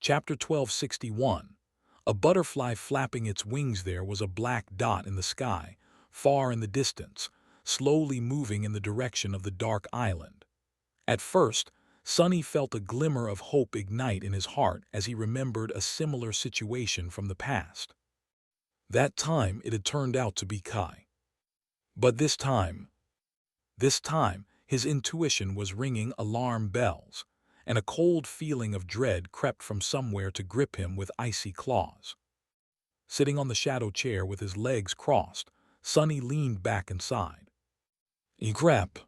Chapter 1261. A butterfly flapping its wings. There was a black dot in the sky, far in the distance, slowly moving in the direction of the dark island. At first, Sonny felt a glimmer of hope ignite in his heart as he remembered a similar situation from the past. That time it had turned out to be Kai. But this time, his intuition was ringing alarm bells, and a cold feeling of dread crept from somewhere to grip him with icy claws. Sitting on the shadow chair with his legs crossed, Sonny leaned back and sighed. Crap!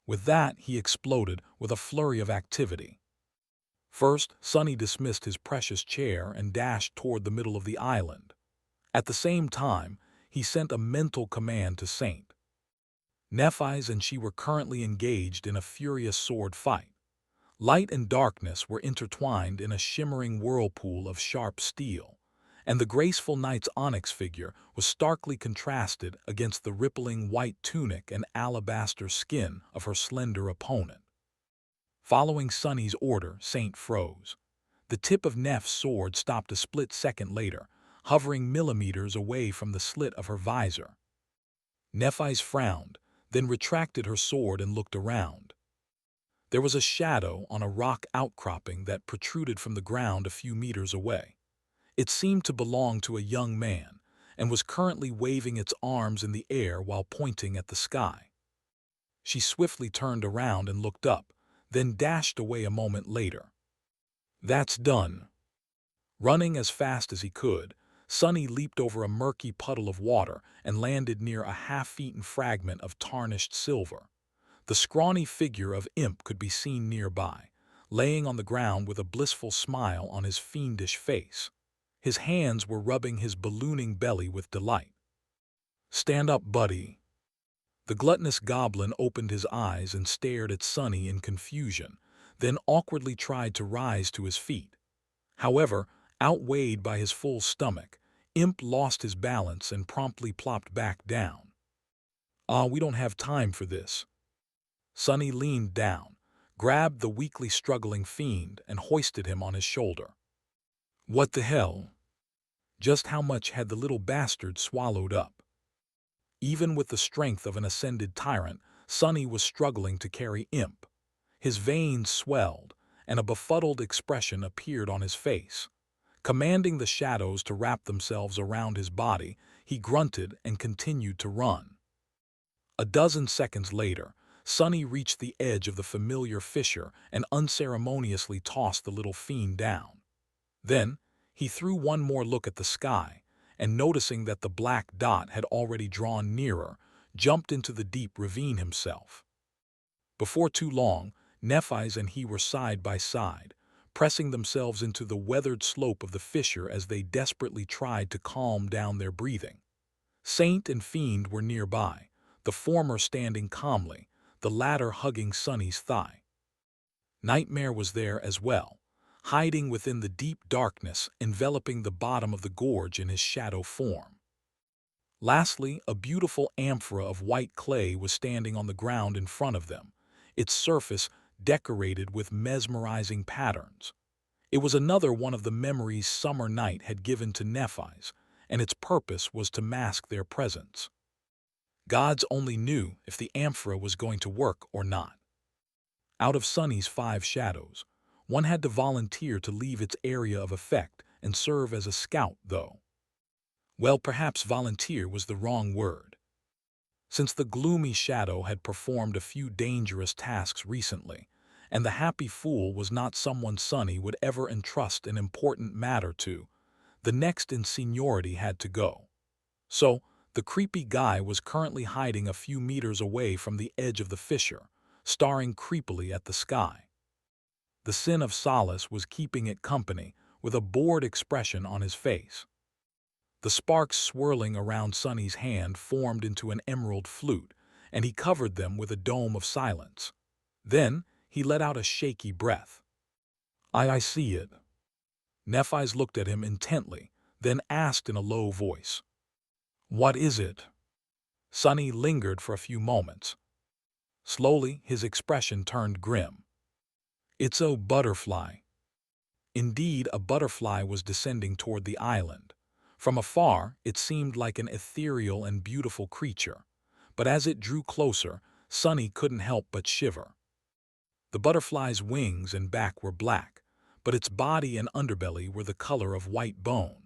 With that, he exploded with a flurry of activity. First, Sonny dismissed his precious chair and dashed toward the middle of the island. At the same time, he sent a mental command to Saint. Nephi's and she were currently engaged in a furious sword fight. Light and darkness were intertwined in a shimmering whirlpool of sharp steel, and the graceful knight's onyx figure was starkly contrasted against the rippling white tunic and alabaster skin of her slender opponent. Following Sonny's order, Saint froze. The tip of Neph's sword stopped a split second later, hovering millimeters away from the slit of her visor. Nephi's frowned, then retracted her sword and looked around. There was a shadow on a rock outcropping that protruded from the ground a few meters away. It seemed to belong to a young man, and was currently waving its arms in the air while pointing at the sky. She swiftly turned around and looked up, then dashed away a moment later. That's done. Running as fast as he could, Sonny leaped over a murky puddle of water and landed near a half-eaten fragment of tarnished silver. The scrawny figure of Imp could be seen nearby, laying on the ground with a blissful smile on his fiendish face. His hands were rubbing his ballooning belly with delight. Stand up, buddy. The gluttonous goblin opened his eyes and stared at Sonny in confusion, then awkwardly tried to rise to his feet. However, outweighed by his full stomach, Imp lost his balance and promptly plopped back down. We don't have time for this. Sonny leaned down, grabbed the weakly struggling fiend, and hoisted him on his shoulder. What the hell? Just how much had the little bastard swallowed up? Even with the strength of an ascended tyrant, Sonny was struggling to carry Imp. His veins swelled, and a befuddled expression appeared on his face. Commanding the shadows to wrap themselves around his body, he grunted and continued to run. A dozen seconds later, Sonny reached the edge of the familiar fissure and unceremoniously tossed the little fiend down. Then, he threw one more look at the sky, and noticing that the black dot had already drawn nearer, jumped into the deep ravine himself. Before too long, Nephi's and he were side by side, pressing themselves into the weathered slope of the fissure as they desperately tried to calm down their breathing. Saint and Fiend were nearby, the former standing calmly, the latter hugging Sonny's thigh. Nightmare was there as well, hiding within the deep darkness enveloping the bottom of the gorge in his shadow form. Lastly, a beautiful amphora of white clay was standing on the ground in front of them, its surface decorated with mesmerizing patterns. It was another one of the memories Summer Night had given to Nephi's, and its purpose was to mask their presence. Gods only knew if the amphora was going to work or not. Out of Sonny's 5 shadows, one had to volunteer to leave its area of effect and serve as a scout, though. Well, perhaps volunteer was the wrong word. Since the gloomy shadow had performed a few dangerous tasks recently, and the happy fool was not someone Sonny would ever entrust an important matter to, the next in seniority had to go. So, the creepy guy was currently hiding a few meters away from the edge of the fissure, staring creepily at the sky. The sin of solace was keeping it company, with a bored expression on his face. The sparks swirling around Sonny's hand formed into an emerald flute, and he covered them with a dome of silence. Then, he let out a shaky breath. I see it. Nephi's looked at him intently, then asked in a low voice. What is it? Sonny lingered for a few moments. Slowly, his expression turned grim. It's a butterfly. Indeed, a butterfly was descending toward the island. From afar, it seemed like an ethereal and beautiful creature, but as it drew closer, Sunny couldn't help but shiver. The butterfly's wings and back were black, but its body and underbelly were the color of white bone.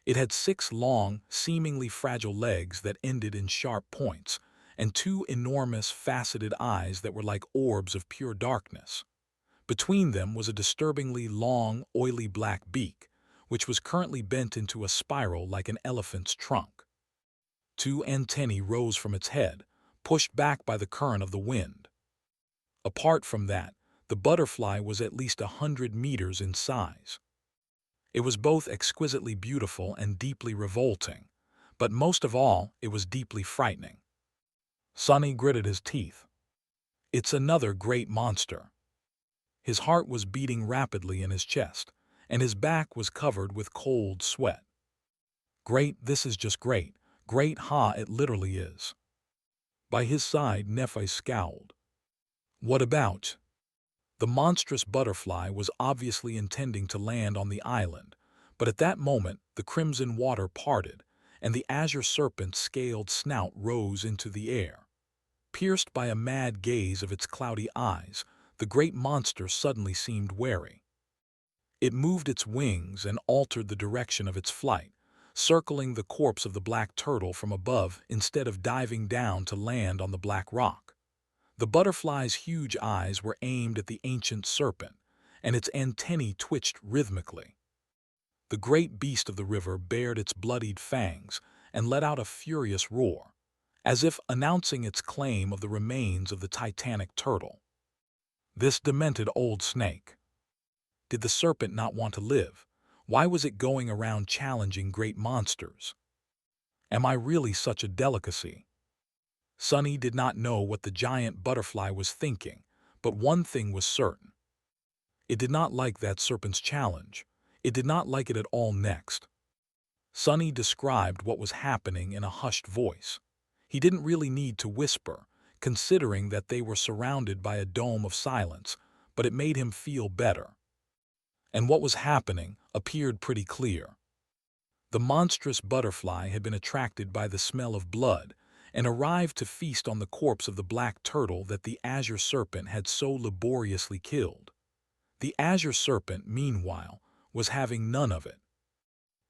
It had 6 long, seemingly fragile legs that ended in sharp points, and 2 enormous, faceted eyes that were like orbs of pure darkness. Between them was a disturbingly long, oily black beak, which was currently bent into a spiral like an elephant's trunk. 2 antennae rose from its head, pushed back by the current of the wind. Apart from that, the butterfly was at least 100 meters in size. It was both exquisitely beautiful and deeply revolting, but most of all, it was deeply frightening. Sonny gritted his teeth. It's another great monster. His heart was beating rapidly in his chest, and his back was covered with cold sweat. Great, this is just great. Great, ha, it literally is. By his side, Nephi scowled. What about? The monstrous butterfly was obviously intending to land on the island, but at that moment the crimson water parted, and the azure serpent's scaled snout rose into the air. Pierced by a mad gaze of its cloudy eyes, the great monster suddenly seemed wary. It moved its wings and altered the direction of its flight, circling the corpse of the black turtle from above instead of diving down to land on the black rock. The butterfly's huge eyes were aimed at the ancient serpent, and its antennae twitched rhythmically. The great beast of the river bared its bloodied fangs and let out a furious roar, as if announcing its claim of the remains of the titanic turtle. This demented old snake. Did the serpent not want to live? Why was it going around challenging great monsters? Am I really such a delicacy? Sunny did not know what the giant butterfly was thinking, but one thing was certain. It did not like that serpent's challenge. It did not like it at all next. Sunny described what was happening in a hushed voice. He didn't really need to whisper, considering that they were surrounded by a dome of silence, but it made him feel better. And what was happening appeared pretty clear. The monstrous butterfly had been attracted by the smell of blood and arrived to feast on the corpse of the black turtle that the azure serpent had so laboriously killed. The azure serpent, meanwhile, was having none of it.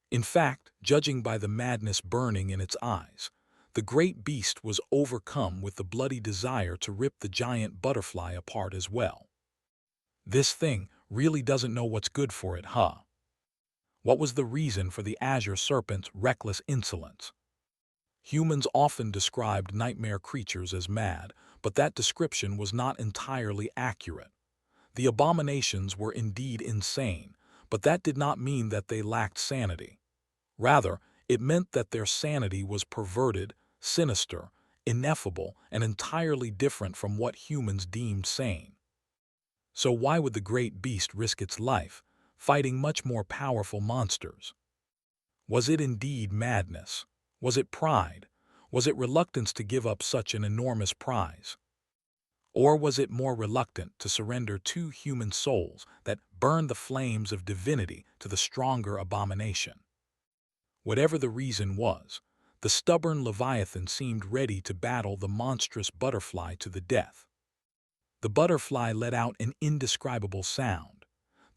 In fact, judging by the madness burning in its eyes, the great beast was overcome with the bloody desire to rip the giant butterfly apart as well. This thing really doesn't know what's good for it, huh? What was the reason for the azure serpent's reckless insolence? Humans often described nightmare creatures as mad, but that description was not entirely accurate. The abominations were indeed insane, but that did not mean that they lacked sanity. Rather, it meant that their sanity was perverted, sinister, ineffable, and entirely different from what humans deemed sane. So why would the great beast risk its life, fighting much more powerful monsters? Was it indeed madness? Was it pride? Was it reluctance to give up such an enormous prize? Or was it more reluctant to surrender 2 human souls that burned the flames of divinity to the stronger abomination? Whatever the reason was, the stubborn Leviathan seemed ready to battle the monstrous butterfly to the death. The butterfly let out an indescribable sound.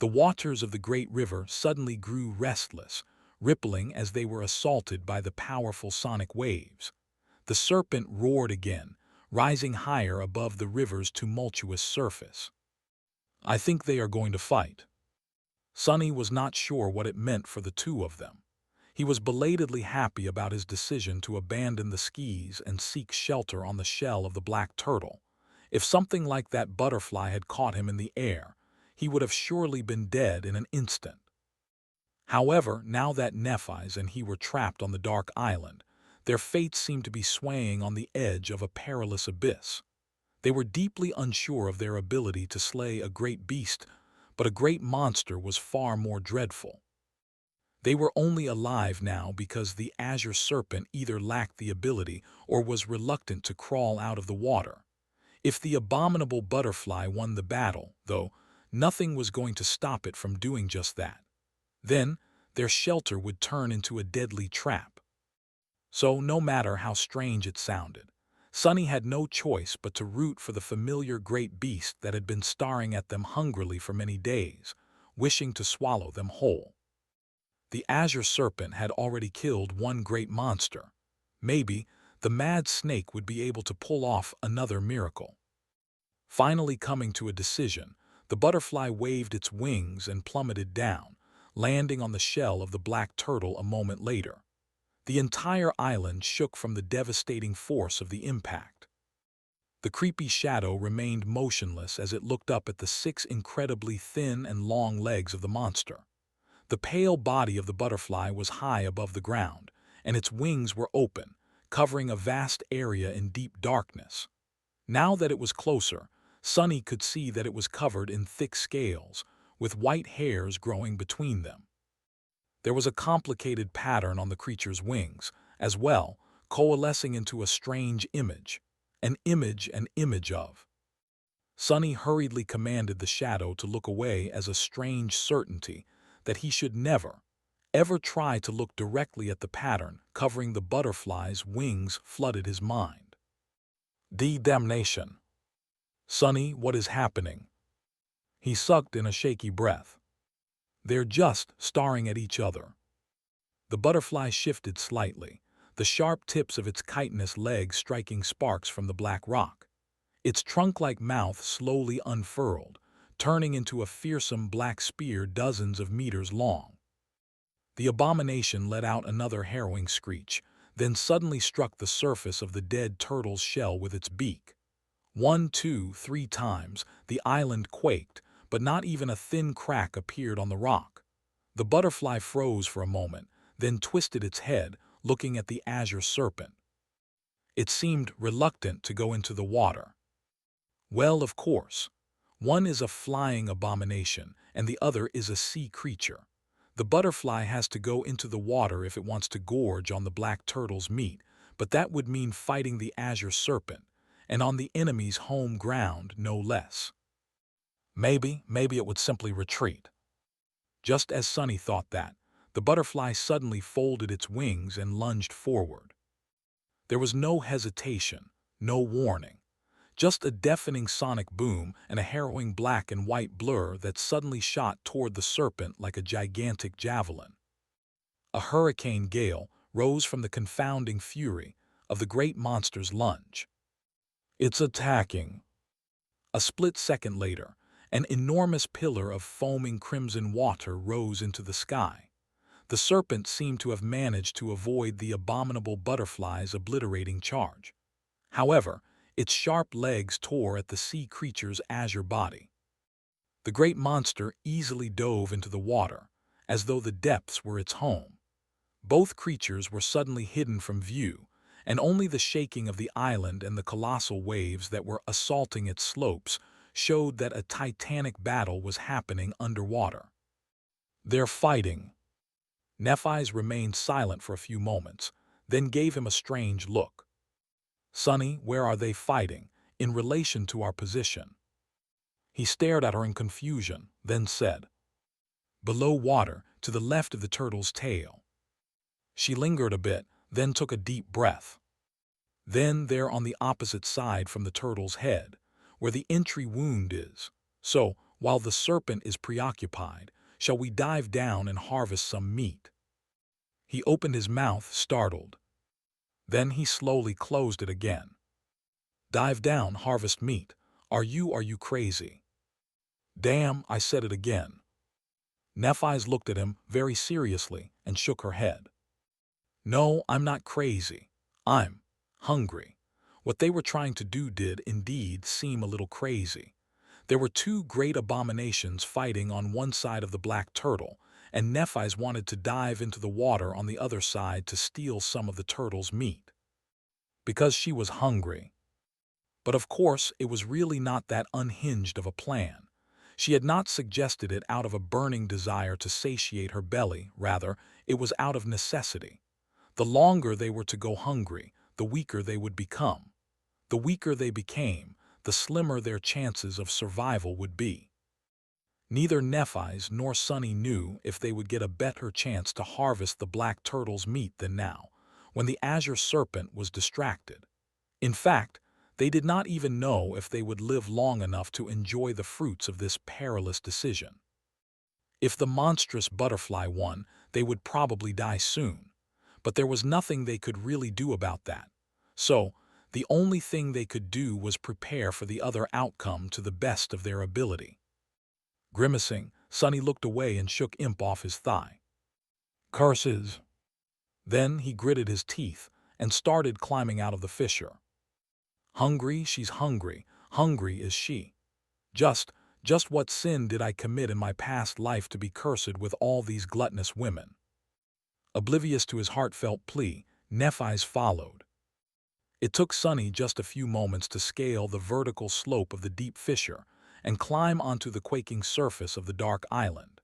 The waters of the great river suddenly grew restless, rippling as they were assaulted by the powerful sonic waves. The serpent roared again, rising higher above the river's tumultuous surface. I think they are going to fight. Sunny was not sure what it meant for the 2 of them. He was belatedly happy about his decision to abandon the skis and seek shelter on the shell of the black turtle. If something like that butterfly had caught him in the air, he would have surely been dead in an instant. However, now that Nephi's and he were trapped on the dark island, their fates seemed to be swaying on the edge of a perilous abyss. They were deeply unsure of their ability to slay a great beast, but a great monster was far more dreadful. They were only alive now because the azure serpent either lacked the ability or was reluctant to crawl out of the water. If the abominable butterfly won the battle, though, Nothing was going to stop it from doing just that. Then, their shelter would turn into a deadly trap. So, no matter how strange it sounded, Sunny had no choice but to root for the familiar great beast that had been staring at them hungrily for many days, wishing to swallow them whole. The azure serpent had already killed one great monster. Maybe the mad snake would be able to pull off another miracle. Finally coming to a decision, the butterfly waved its wings and plummeted down, landing on the shell of the black turtle a moment later. The entire island shook from the devastating force of the impact. The creepy shadow remained motionless as it looked up at the 6 incredibly thin and long legs of the monster. The pale body of the butterfly was high above the ground, and its wings were open, covering a vast area in deep darkness. Now that it was closer, Sunny could see that it was covered in thick scales, with white hairs growing between them. There was a complicated pattern on the creature's wings, as well, coalescing into a strange image. An image of. Sunny hurriedly commanded the shadow to look away as a strange certainty that he should never, ever try to look directly at the pattern covering the butterfly's wings flooded his mind. The damnation. Sunny, what is happening? He sucked in a shaky breath. They're just staring at each other. The butterfly shifted slightly, the sharp tips of its chitinous legs striking sparks from the black rock. Its trunk-like mouth slowly unfurled, turning into a fearsome black spear dozens of meters long. The abomination let out another harrowing screech, then suddenly struck the surface of the dead turtle's shell with its beak. 1, 2, 3 times, the island quaked, but not even a thin crack appeared on the rock. The butterfly froze for a moment, then twisted its head, looking at the azure serpent. It seemed reluctant to go into the water. Well, of course. One is a flying abomination, and the other is a sea creature. The butterfly has to go into the water if it wants to gorge on the black turtle's meat, but that would mean fighting the azure serpent, and on the enemy's home ground, no less. Maybe it would simply retreat. Just as Sunny thought that, the butterfly suddenly folded its wings and lunged forward. There was no hesitation, no warning. Just a deafening sonic boom and a harrowing black and white blur that suddenly shot toward the serpent like a gigantic javelin. A hurricane gale rose from the confounding fury of the great monster's lunge. It's attacking. A split second later, an enormous pillar of foaming crimson water rose into the sky. The serpent seemed to have managed to avoid the abominable butterfly's obliterating charge. However, its sharp legs tore at the sea creature's azure body. The great monster easily dove into the water, as though the depths were its home. Both creatures were suddenly hidden from view, and only the shaking of the island and the colossal waves that were assaulting its slopes showed that a titanic battle was happening underwater. They're fighting. Nephi's remained silent for a few moments, then gave him a strange look. Sunny, where are they fighting, in relation to our position? He stared at her in confusion, then said, below water, to the left of the turtle's tail. She lingered a bit, then took a deep breath. Then they're on the opposite side from the turtle's head, where the entry wound is. So, while the serpent is preoccupied, shall we dive down and harvest some meat? He opened his mouth, startled. Then he slowly closed it again. Dive down, harvest meat. Are you crazy? Damn, I said it again. Nephi's looked at him very seriously and shook her head. No, I'm not crazy. I'm hungry. What they were trying to do did indeed seem a little crazy. There were 2 great abominations fighting on one side of the black turtle, and Nephi's wanted to dive into the water on the other side to steal some of the turtle's meat. Because she was hungry. But of course, it was really not that unhinged of a plan. She had not suggested it out of a burning desire to satiate her belly, rather, it was out of necessity. The longer they were to go hungry, the weaker they would become. The weaker they became, the slimmer their chances of survival would be. Neither Nephi's nor Sunny knew if they would get a better chance to harvest the black turtle's meat than now, when the azure serpent was distracted. In fact, they did not even know if they would live long enough to enjoy the fruits of this perilous decision. If the monstrous butterfly won, they would probably die soon, but there was nothing they could really do about that. So, the only thing they could do was prepare for the other outcome to the best of their ability. Grimacing, Sunny looked away and shook Imp off his thigh. Curses! Then he gritted his teeth and started climbing out of the fissure. Hungry, she's hungry. Hungry is she. Just what sin did I commit in my past life to be cursed with all these gluttonous women? Oblivious to his heartfelt plea, Nephi's followed. It took Sunny just a few moments to scale the vertical slope of the deep fissure and climb onto the quaking surface of the dark island.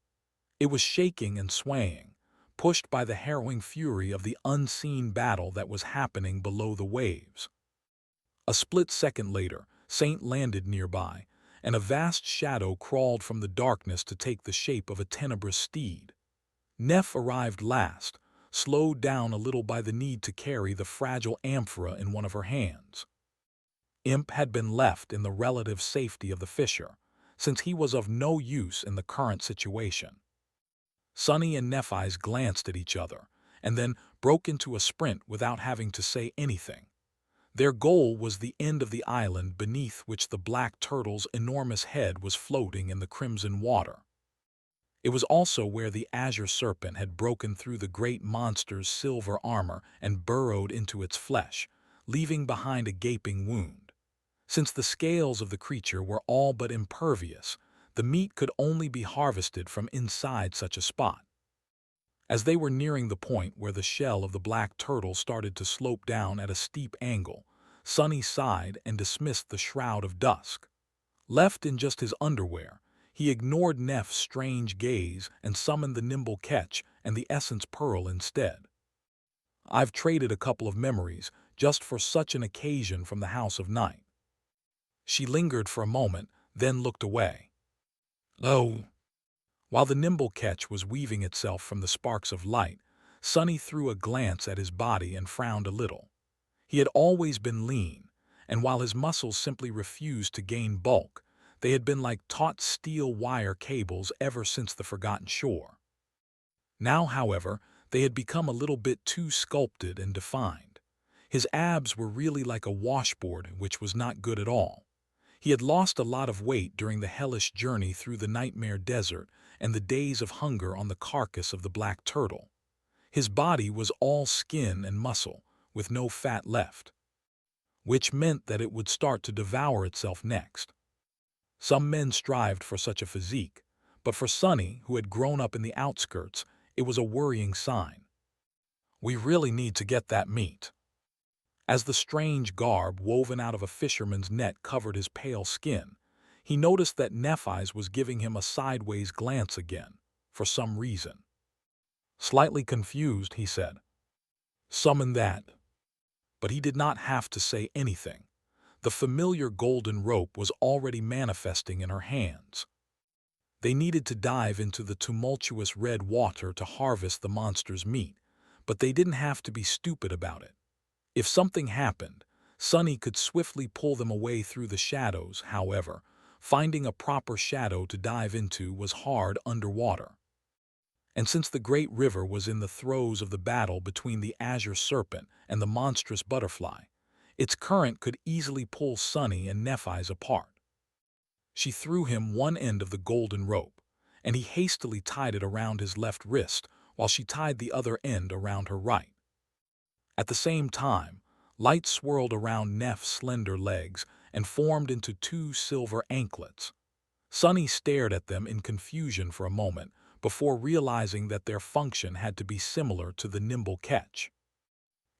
It was shaking and swaying, pushed by the harrowing fury of the unseen battle that was happening below the waves. A split second later, Saint landed nearby, and a vast shadow crawled from the darkness to take the shape of a tenebrous steed. Neph arrived last, slowed down a little by the need to carry the fragile amphora in one of her hands. Imp had been left in the relative safety of the fissure, since he was of no use in the current situation. Sunny and Nephi's glanced at each other, and then broke into a sprint without having to say anything. Their goal was the end of the island beneath which the black turtle's enormous head was floating in the crimson water. It was also where the azure serpent had broken through the great monster's silver armor and burrowed into its flesh, leaving behind a gaping wound. Since the scales of the creature were all but impervious, the meat could only be harvested from inside such a spot. As they were nearing the point where the shell of the black turtle started to slope down at a steep angle, Sunny sighed and dismissed the shroud of dusk. Left in just his underwear, he ignored Neph's strange gaze and summoned the nimble catch and the essence pearl instead. I've traded a couple of memories just for such an occasion from the House of Night. She lingered for a moment, then looked away. Oh! While the nimble catch was weaving itself from the sparks of light, Sunny threw a glance at his body and frowned a little. He had always been lean, and while his muscles simply refused to gain bulk, they had been like taut steel wire cables ever since the Forgotten Shore. Now, however, they had become a little bit too sculpted and defined. His abs were really like a washboard, which was not good at all. He had lost a lot of weight during the hellish journey through the nightmare desert and the days of hunger on the carcass of the black turtle. His body was all skin and muscle, with no fat left, which meant that it would start to devour itself next. Some men strived for such a physique, but for Sunny, who had grown up in the outskirts, it was a worrying sign. We really need to get that meat. As the strange garb woven out of a fisherman's net covered his pale skin, he noticed that Nephi's was giving him a sideways glance again, for some reason. Slightly confused, he said, "Summon that." But he did not have to say anything. The familiar golden rope was already manifesting in her hands. They needed to dive into the tumultuous red water to harvest the monster's meat, but they didn't have to be stupid about it. If something happened, Sunny could swiftly pull them away through the shadows. However, finding a proper shadow to dive into was hard underwater. And since the great river was in the throes of the battle between the azure serpent and the monstrous butterfly, its current could easily pull Sunny and Nephi's apart. She threw him one end of the golden rope, and he hastily tied it around his left wrist while she tied the other end around her right. At the same time, light swirled around Neph's slender legs and formed into two silver anklets. Sunny stared at them in confusion for a moment before realizing that their function had to be similar to the nimble catch.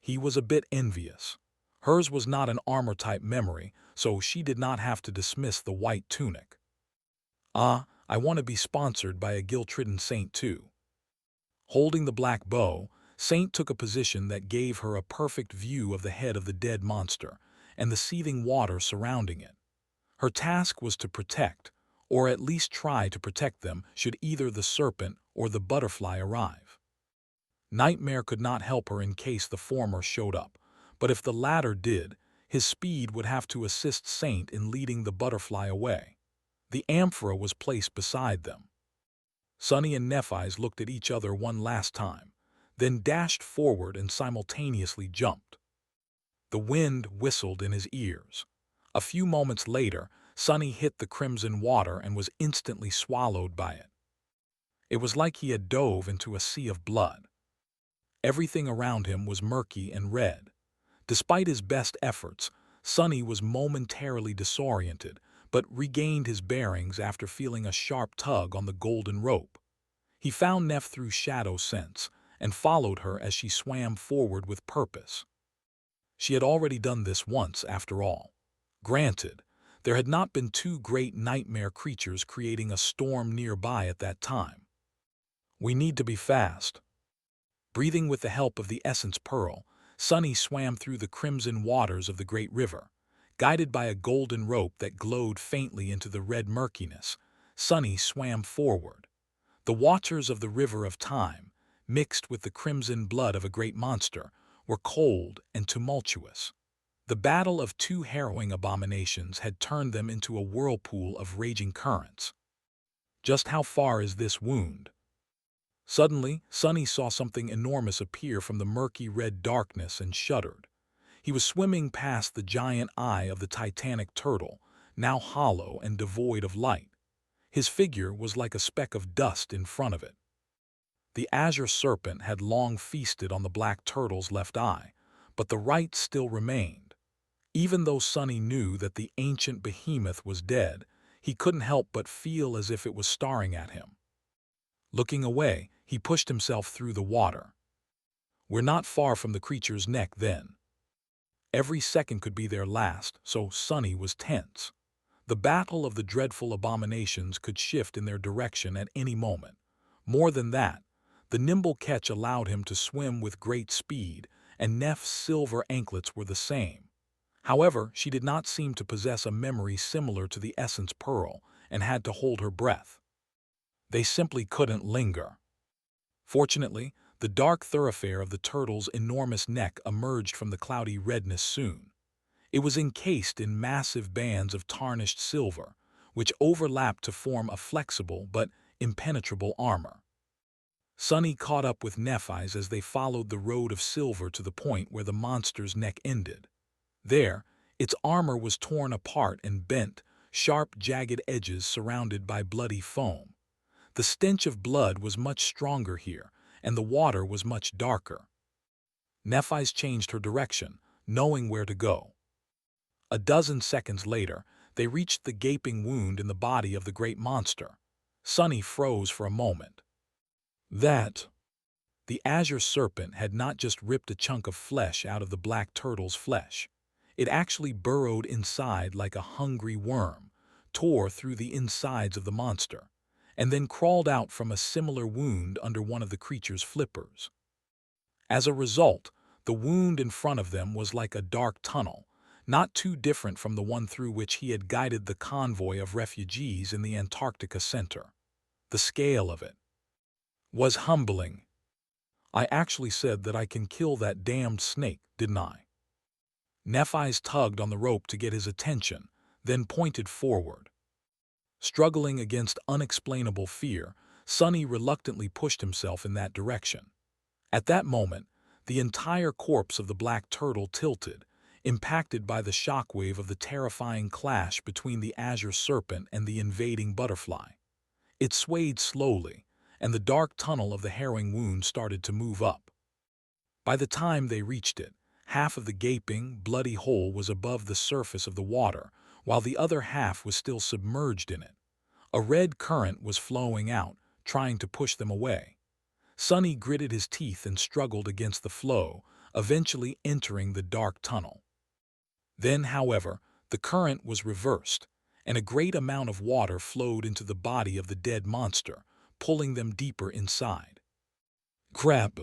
He was a bit envious. Hers was not an armor-type memory, so she did not have to dismiss the white tunic. I want to be sponsored by a Guiltythree saint too. Holding the black bow, Saint took a position that gave her a perfect view of the head of the dead monster and the seething water surrounding it. Her task was to protect, or at least try to protect them should either the serpent or the butterfly arrive. Nightmare could not help her in case the former showed up, but if the latter did, his speed would have to assist Saint in leading the butterfly away. The amphora was placed beside them. Sunny and Nephi's looked at each other one last time, then dashed forward and simultaneously jumped. The wind whistled in his ears. A few moments later, Sunny hit the crimson water and was instantly swallowed by it. It was like he had dove into a sea of blood. Everything around him was murky and red. Despite his best efforts, Sunny was momentarily disoriented, but regained his bearings after feeling a sharp tug on the golden rope. He found Neph through shadow sense and followed her as she swam forward with purpose. She had already done this once, after all. Granted, there had not been two great nightmare creatures creating a storm nearby at that time. We need to be fast. Breathing with the help of the essence pearl, Sunny swam through the crimson waters of the great river. Guided by a golden rope that glowed faintly into the red murkiness, Sunny swam forward. The waters of the river of time, mixed with the crimson blood of a great monster, were cold and tumultuous. The battle of two harrowing abominations had turned them into a whirlpool of raging currents. Just how far is this wound? Suddenly, Sunny saw something enormous appear from the murky red darkness and shuddered. He was swimming past the giant eye of the titanic turtle, now hollow and devoid of light. His figure was like a speck of dust in front of it. The azure serpent had long feasted on the black turtle's left eye, but the right still remained. Even though Sunny knew that the ancient behemoth was dead, he couldn't help but feel as if it was staring at him. Looking away, he pushed himself through the water. We're not far from the creature's neck then. Every second could be their last, so Sunny was tense. The battle of the dreadful abominations could shift in their direction at any moment. More than that, the nimble catch allowed him to swim with great speed, and Neph's silver anklets were the same. However, she did not seem to possess a memory similar to the essence pearl, and had to hold her breath. They simply couldn't linger. Fortunately, the dark thoroughfare of the turtle's enormous neck emerged from the cloudy redness soon. It was encased in massive bands of tarnished silver, which overlapped to form a flexible but impenetrable armor. Sunny caught up with Nephi's as they followed the road of silver to the point where the monster's neck ended. There, its armor was torn apart and bent, sharp, jagged edges surrounded by bloody foam. The stench of blood was much stronger here, and the water was much darker. Nephi's changed her direction, knowing where to go. A dozen seconds later, they reached the gaping wound in the body of the great monster. Sunny froze for a moment. The azure serpent had not just ripped a chunk of flesh out of the black turtle's flesh. It actually burrowed inside like a hungry worm, tore through the insides of the monster, and then crawled out from a similar wound under one of the creature's flippers. As a result, the wound in front of them was like a dark tunnel, not too different from the one through which he had guided the convoy of refugees in the Antarctica Center. The scale of it was humbling. I actually said that I can kill that damned snake, didn't I? Nephi's tugged on the rope to get his attention, then pointed forward. Struggling against unexplainable fear, Sunny reluctantly pushed himself in that direction. At that moment, the entire corpse of the black turtle tilted, impacted by the shockwave of the terrifying clash between the azure serpent and the invading butterfly. It swayed slowly, and the dark tunnel of the harrowing wound started to move up. By the time they reached it, half of the gaping, bloody hole was above the surface of the water, while the other half was still submerged in it. A red current was flowing out, trying to push them away. Sunny gritted his teeth and struggled against the flow, eventually entering the dark tunnel. Then, however, the current was reversed, and a great amount of water flowed into the body of the dead monster, pulling them deeper inside. Crap!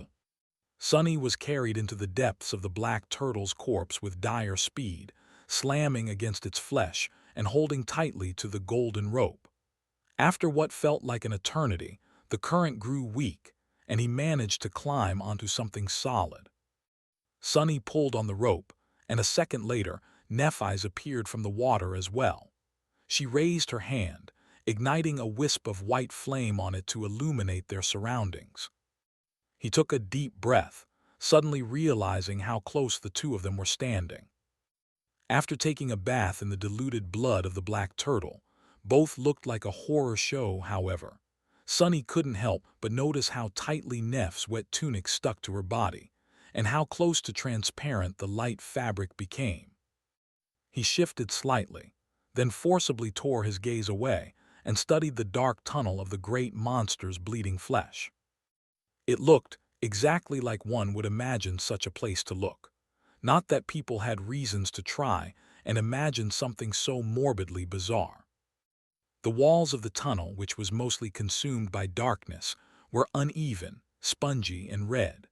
Sunny was carried into the depths of the black turtle's corpse with dire speed, slamming against its flesh and holding tightly to the golden rope. After what felt like an eternity, the current grew weak, and he managed to climb onto something solid. Sunny pulled on the rope, and a second later, Nephi's appeared from the water as well. She raised her hand, igniting a wisp of white flame on it to illuminate their surroundings. He took a deep breath, suddenly realizing how close the two of them were standing. After taking a bath in the diluted blood of the black turtle, both looked like a horror show, however. Sunny couldn't help but notice how tightly Neph's wet tunic stuck to her body, and how close to transparent the light fabric became. He shifted slightly, then forcibly tore his gaze away and studied the dark tunnel of the great monster's bleeding flesh. It looked exactly like one would imagine such a place to look. Not that people had reasons to try and imagine something so morbidly bizarre. The walls of the tunnel, which was mostly consumed by darkness, were uneven, spongy, and red.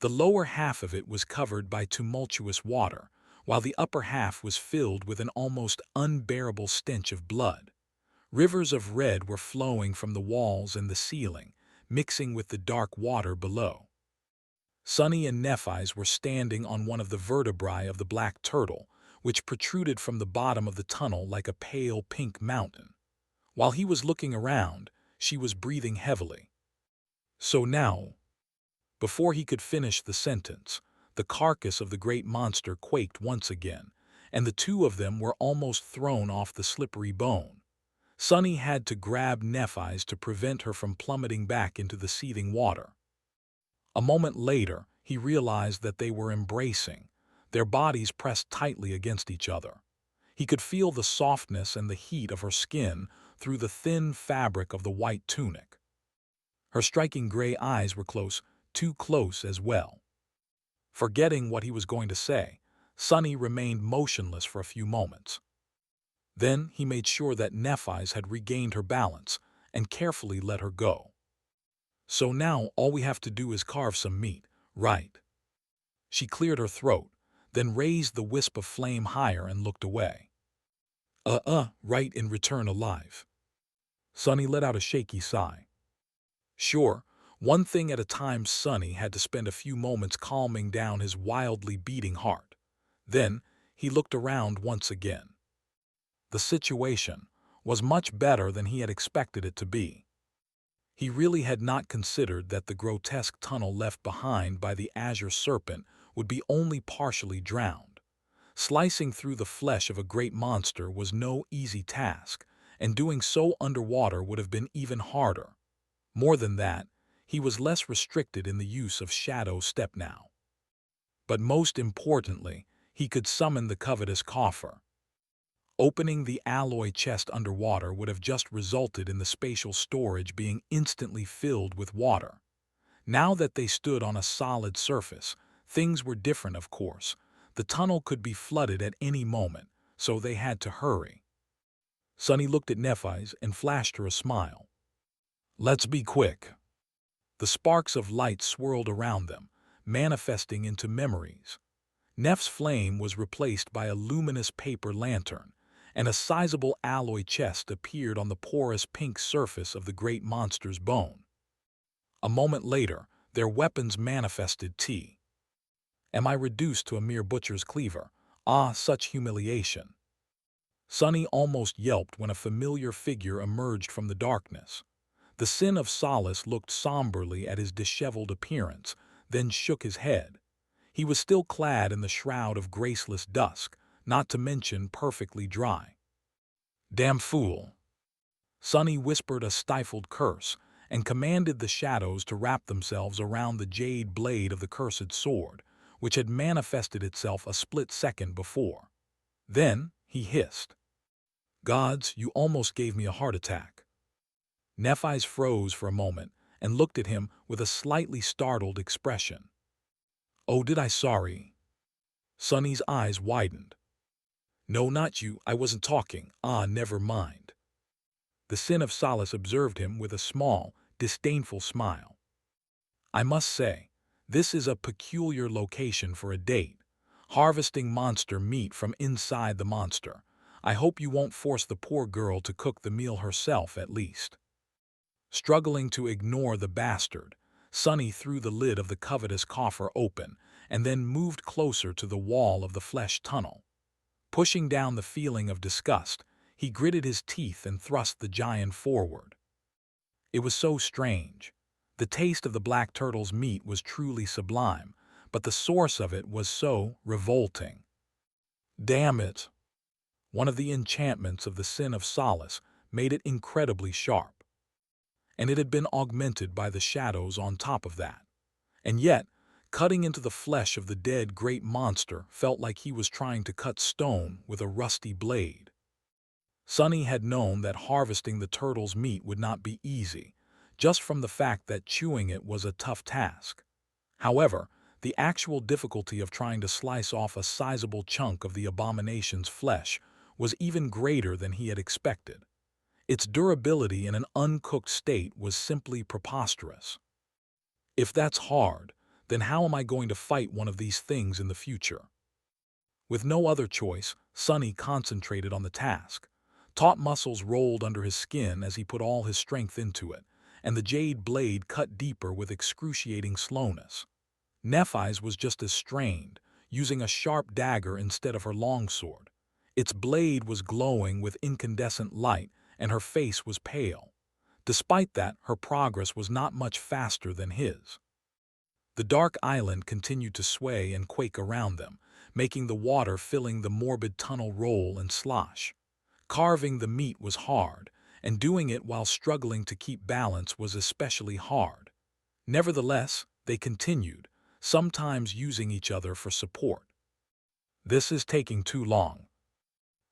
The lower half of it was covered by tumultuous water, while the upper half was filled with an almost unbearable stench of blood. Rivers of red were flowing from the walls and the ceiling, mixing with the dark water below. Sunny and Nephi's were standing on one of the vertebrae of the black turtle, which protruded from the bottom of the tunnel like a pale pink mountain. While he was looking around, she was breathing heavily. So now, before he could finish the sentence, the carcass of the great monster quaked once again, and the two of them were almost thrown off the slippery bone. Sunny had to grab Nephi's to prevent her from plummeting back into the seething water. A moment later, he realized that they were embracing, their bodies pressed tightly against each other. He could feel the softness and the heat of her skin through the thin fabric of the white tunic. Her striking gray eyes were close, too close as well. Forgetting what he was going to say, Sunny remained motionless for a few moments. Then he made sure that Nephi's had regained her balance and carefully let her go. So now all we have to do is carve some meat, right? She cleared her throat, then raised the wisp of flame higher and looked away. Right, in return alive. Sunny let out a shaky sigh. Sure, one thing at a time. Sunny had to spend a few moments calming down his wildly beating heart. Then he looked around once again. The situation was much better than he had expected it to be. He really had not considered that the grotesque tunnel left behind by the azure serpent would be only partially drowned. Slicing through the flesh of a great monster was no easy task, and doing so underwater would have been even harder. More than that, he was less restricted in the use of Shadow Step now. But most importantly, he could summon the covetous coffer. Opening the alloy chest underwater would have just resulted in the spatial storage being instantly filled with water. Now that they stood on a solid surface, things were different, of course. The tunnel could be flooded at any moment, so they had to hurry. Sunny looked at Nephi's and flashed her a smile. Let's be quick. The sparks of light swirled around them, manifesting into memories. Neph's flame was replaced by a luminous paper lantern, and a sizable alloy chest appeared on the porous pink surface of the great monster's bone. A moment later, their weapons manifested. Am I reduced to a mere butcher's cleaver? Ah, such humiliation. Sunny almost yelped when a familiar figure emerged from the darkness. The Sin of Solace looked somberly at his disheveled appearance, then shook his head. He was still clad in the shroud of graceless dusk, not to mention perfectly dry. Damn fool! Sunny whispered a stifled curse and commanded the shadows to wrap themselves around the jade blade of the cursed sword, which had manifested itself a split second before. Then he hissed. Gods, you almost gave me a heart attack. Nephi's froze for a moment and looked at him with a slightly startled expression. Oh, did I? Sorry. Sunny's eyes widened. No, not you, I wasn't talking. Ah, never mind. The Sin of Solace observed him with a small, disdainful smile. I must say, this is a peculiar location for a date. Harvesting monster meat from inside the monster. I hope you won't force the poor girl to cook the meal herself at least." Struggling to ignore the bastard, Sonny threw the lid of the covetous coffer open and then moved closer to the wall of the flesh tunnel. Pushing down the feeling of disgust, he gritted his teeth and thrust the giant forward. It was so strange. The taste of the black turtle's meat was truly sublime, but the source of it was so revolting. Damn it! One of the enchantments of the sin of solace made it incredibly sharp. And it had been augmented by the shadows on top of that. And yet, cutting into the flesh of the dead great monster felt like he was trying to cut stone with a rusty blade. Sonny had known that harvesting the turtle's meat would not be easy, just from the fact that chewing it was a tough task. However, the actual difficulty of trying to slice off a sizable chunk of the abomination's flesh was even greater than he had expected. Its durability in an uncooked state was simply preposterous. If that's hard, then how am I going to fight one of these things in the future? With no other choice, Sonny concentrated on the task. Taut muscles rolled under his skin as he put all his strength into it, and the jade blade cut deeper with excruciating slowness. Nephi's was just as strained, using a sharp dagger instead of her longsword. Its blade was glowing with incandescent light, and her face was pale. Despite that, her progress was not much faster than his. The dark island continued to sway and quake around them, making the water filling the morbid tunnel roll and slosh. Carving the meat was hard, and doing it while struggling to keep balance was especially hard. Nevertheless, they continued, sometimes using each other for support. "This is taking too long."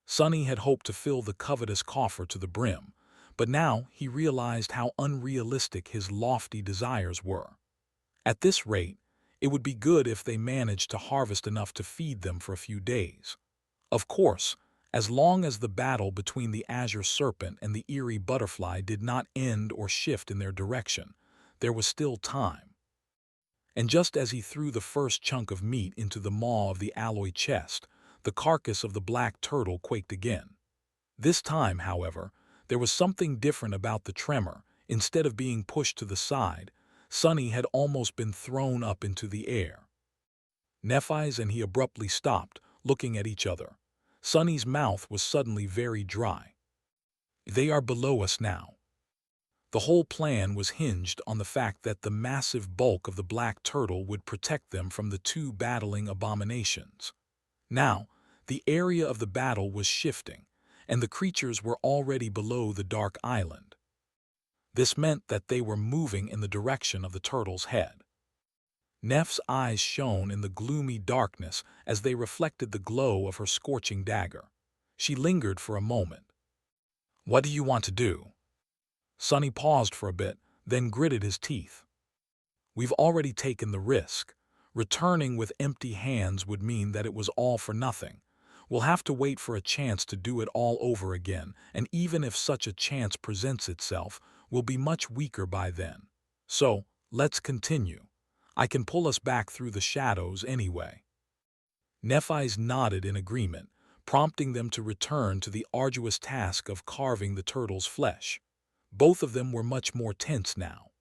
Sonny had hoped to fill the covetous coffer to the brim, but now he realized how unrealistic his lofty desires were. At this rate, it would be good if they managed to harvest enough to feed them for a few days. Of course, as long as the battle between the azure serpent and the eerie butterfly did not end or shift in their direction, there was still time. And just as he threw the first chunk of meat into the maw of the alloy chest, the carcass of the black turtle quaked again. This time, however, there was something different about the tremor. Instead of being pushed to the side, Sonny had almost been thrown up into the air. Nephi's and he abruptly stopped, looking at each other. Sonny's mouth was suddenly very dry. "They are below us now." The whole plan was hinged on the fact that the massive bulk of the black turtle would protect them from the two battling abominations. Now, the area of the battle was shifting, and the creatures were already below the dark island. This meant that they were moving in the direction of the turtle's head. Neph's eyes shone in the gloomy darkness as they reflected the glow of her scorching dagger. She lingered for a moment. "What do you want to do?" Sonny paused for a bit, then gritted his teeth. "We've already taken the risk. Returning with empty hands would mean that it was all for nothing. We'll have to wait for a chance to do it all over again, and even if such a chance presents itself, we'll be much weaker by then. So, let's continue. I can pull us back through the shadows anyway." Nephi's nodded in agreement, prompting them to return to the arduous task of carving the turtle's flesh. Both of them were much more tense now.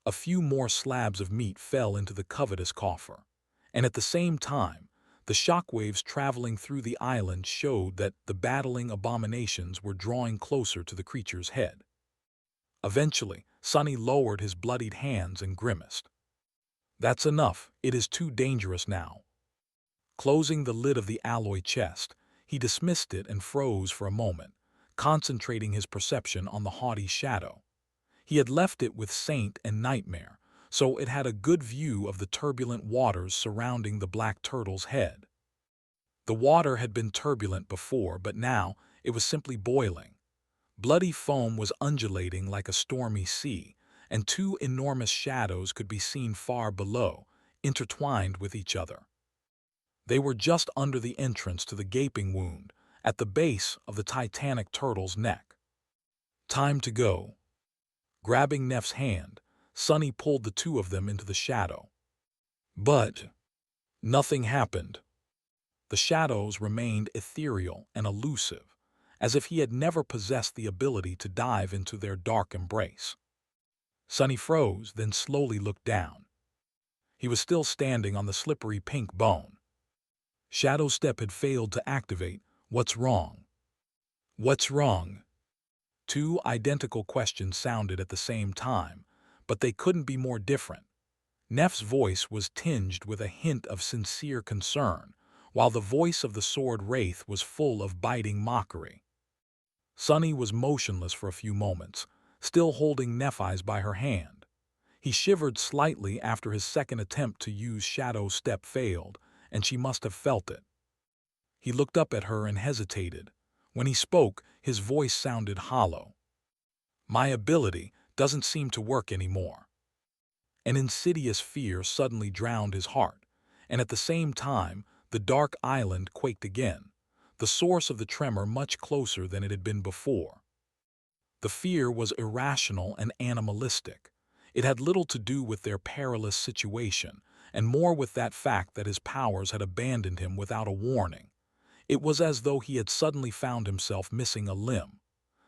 A few more slabs of meat fell into the covetous coffer, and at the same time, the shockwaves traveling through the island showed that the battling abominations were drawing closer to the creature's head. Eventually, Sonny lowered his bloodied hands and grimaced. "That's enough. It is too dangerous now." Closing the lid of the alloy chest, he dismissed it and froze for a moment, concentrating his perception on the haughty shadow. He had left it with Saint and Nightmare, so it had a good view of the turbulent waters surrounding the black turtle's head. The water had been turbulent before, but now it was simply boiling. Bloody foam was undulating like a stormy sea, and two enormous shadows could be seen far below, intertwined with each other. They were just under the entrance to the gaping wound, at the base of the titanic turtle's neck. "Time to go." Grabbing Neph's hand, Sonny pulled the two of them into the shadow. But nothing happened. The shadows remained ethereal and elusive, as if he had never possessed the ability to dive into their dark embrace. Sonny froze, then slowly looked down. He was still standing on the slippery pink bone. Shadow Step had failed to activate. What's wrong? What's wrong? Two identical questions sounded at the same time, but they couldn't be more different. Neff's voice was tinged with a hint of sincere concern, while the voice of the sword wraith was full of biting mockery. Sonny was motionless for a few moments, still holding Nephi's by her hand. He shivered slightly after his second attempt to use Shadow Step failed, and she must have felt it. He looked up at her and hesitated. When he spoke, his voice sounded hollow. "My ability doesn't seem to work anymore." An insidious fear suddenly drowned his heart, and at the same time, the dark island quaked again, the source of the tremor much closer than it had been before. The fear was irrational and animalistic. It had little to do with their perilous situation, and more with that fact that his powers had abandoned him without a warning. It was as though he had suddenly found himself missing a limb.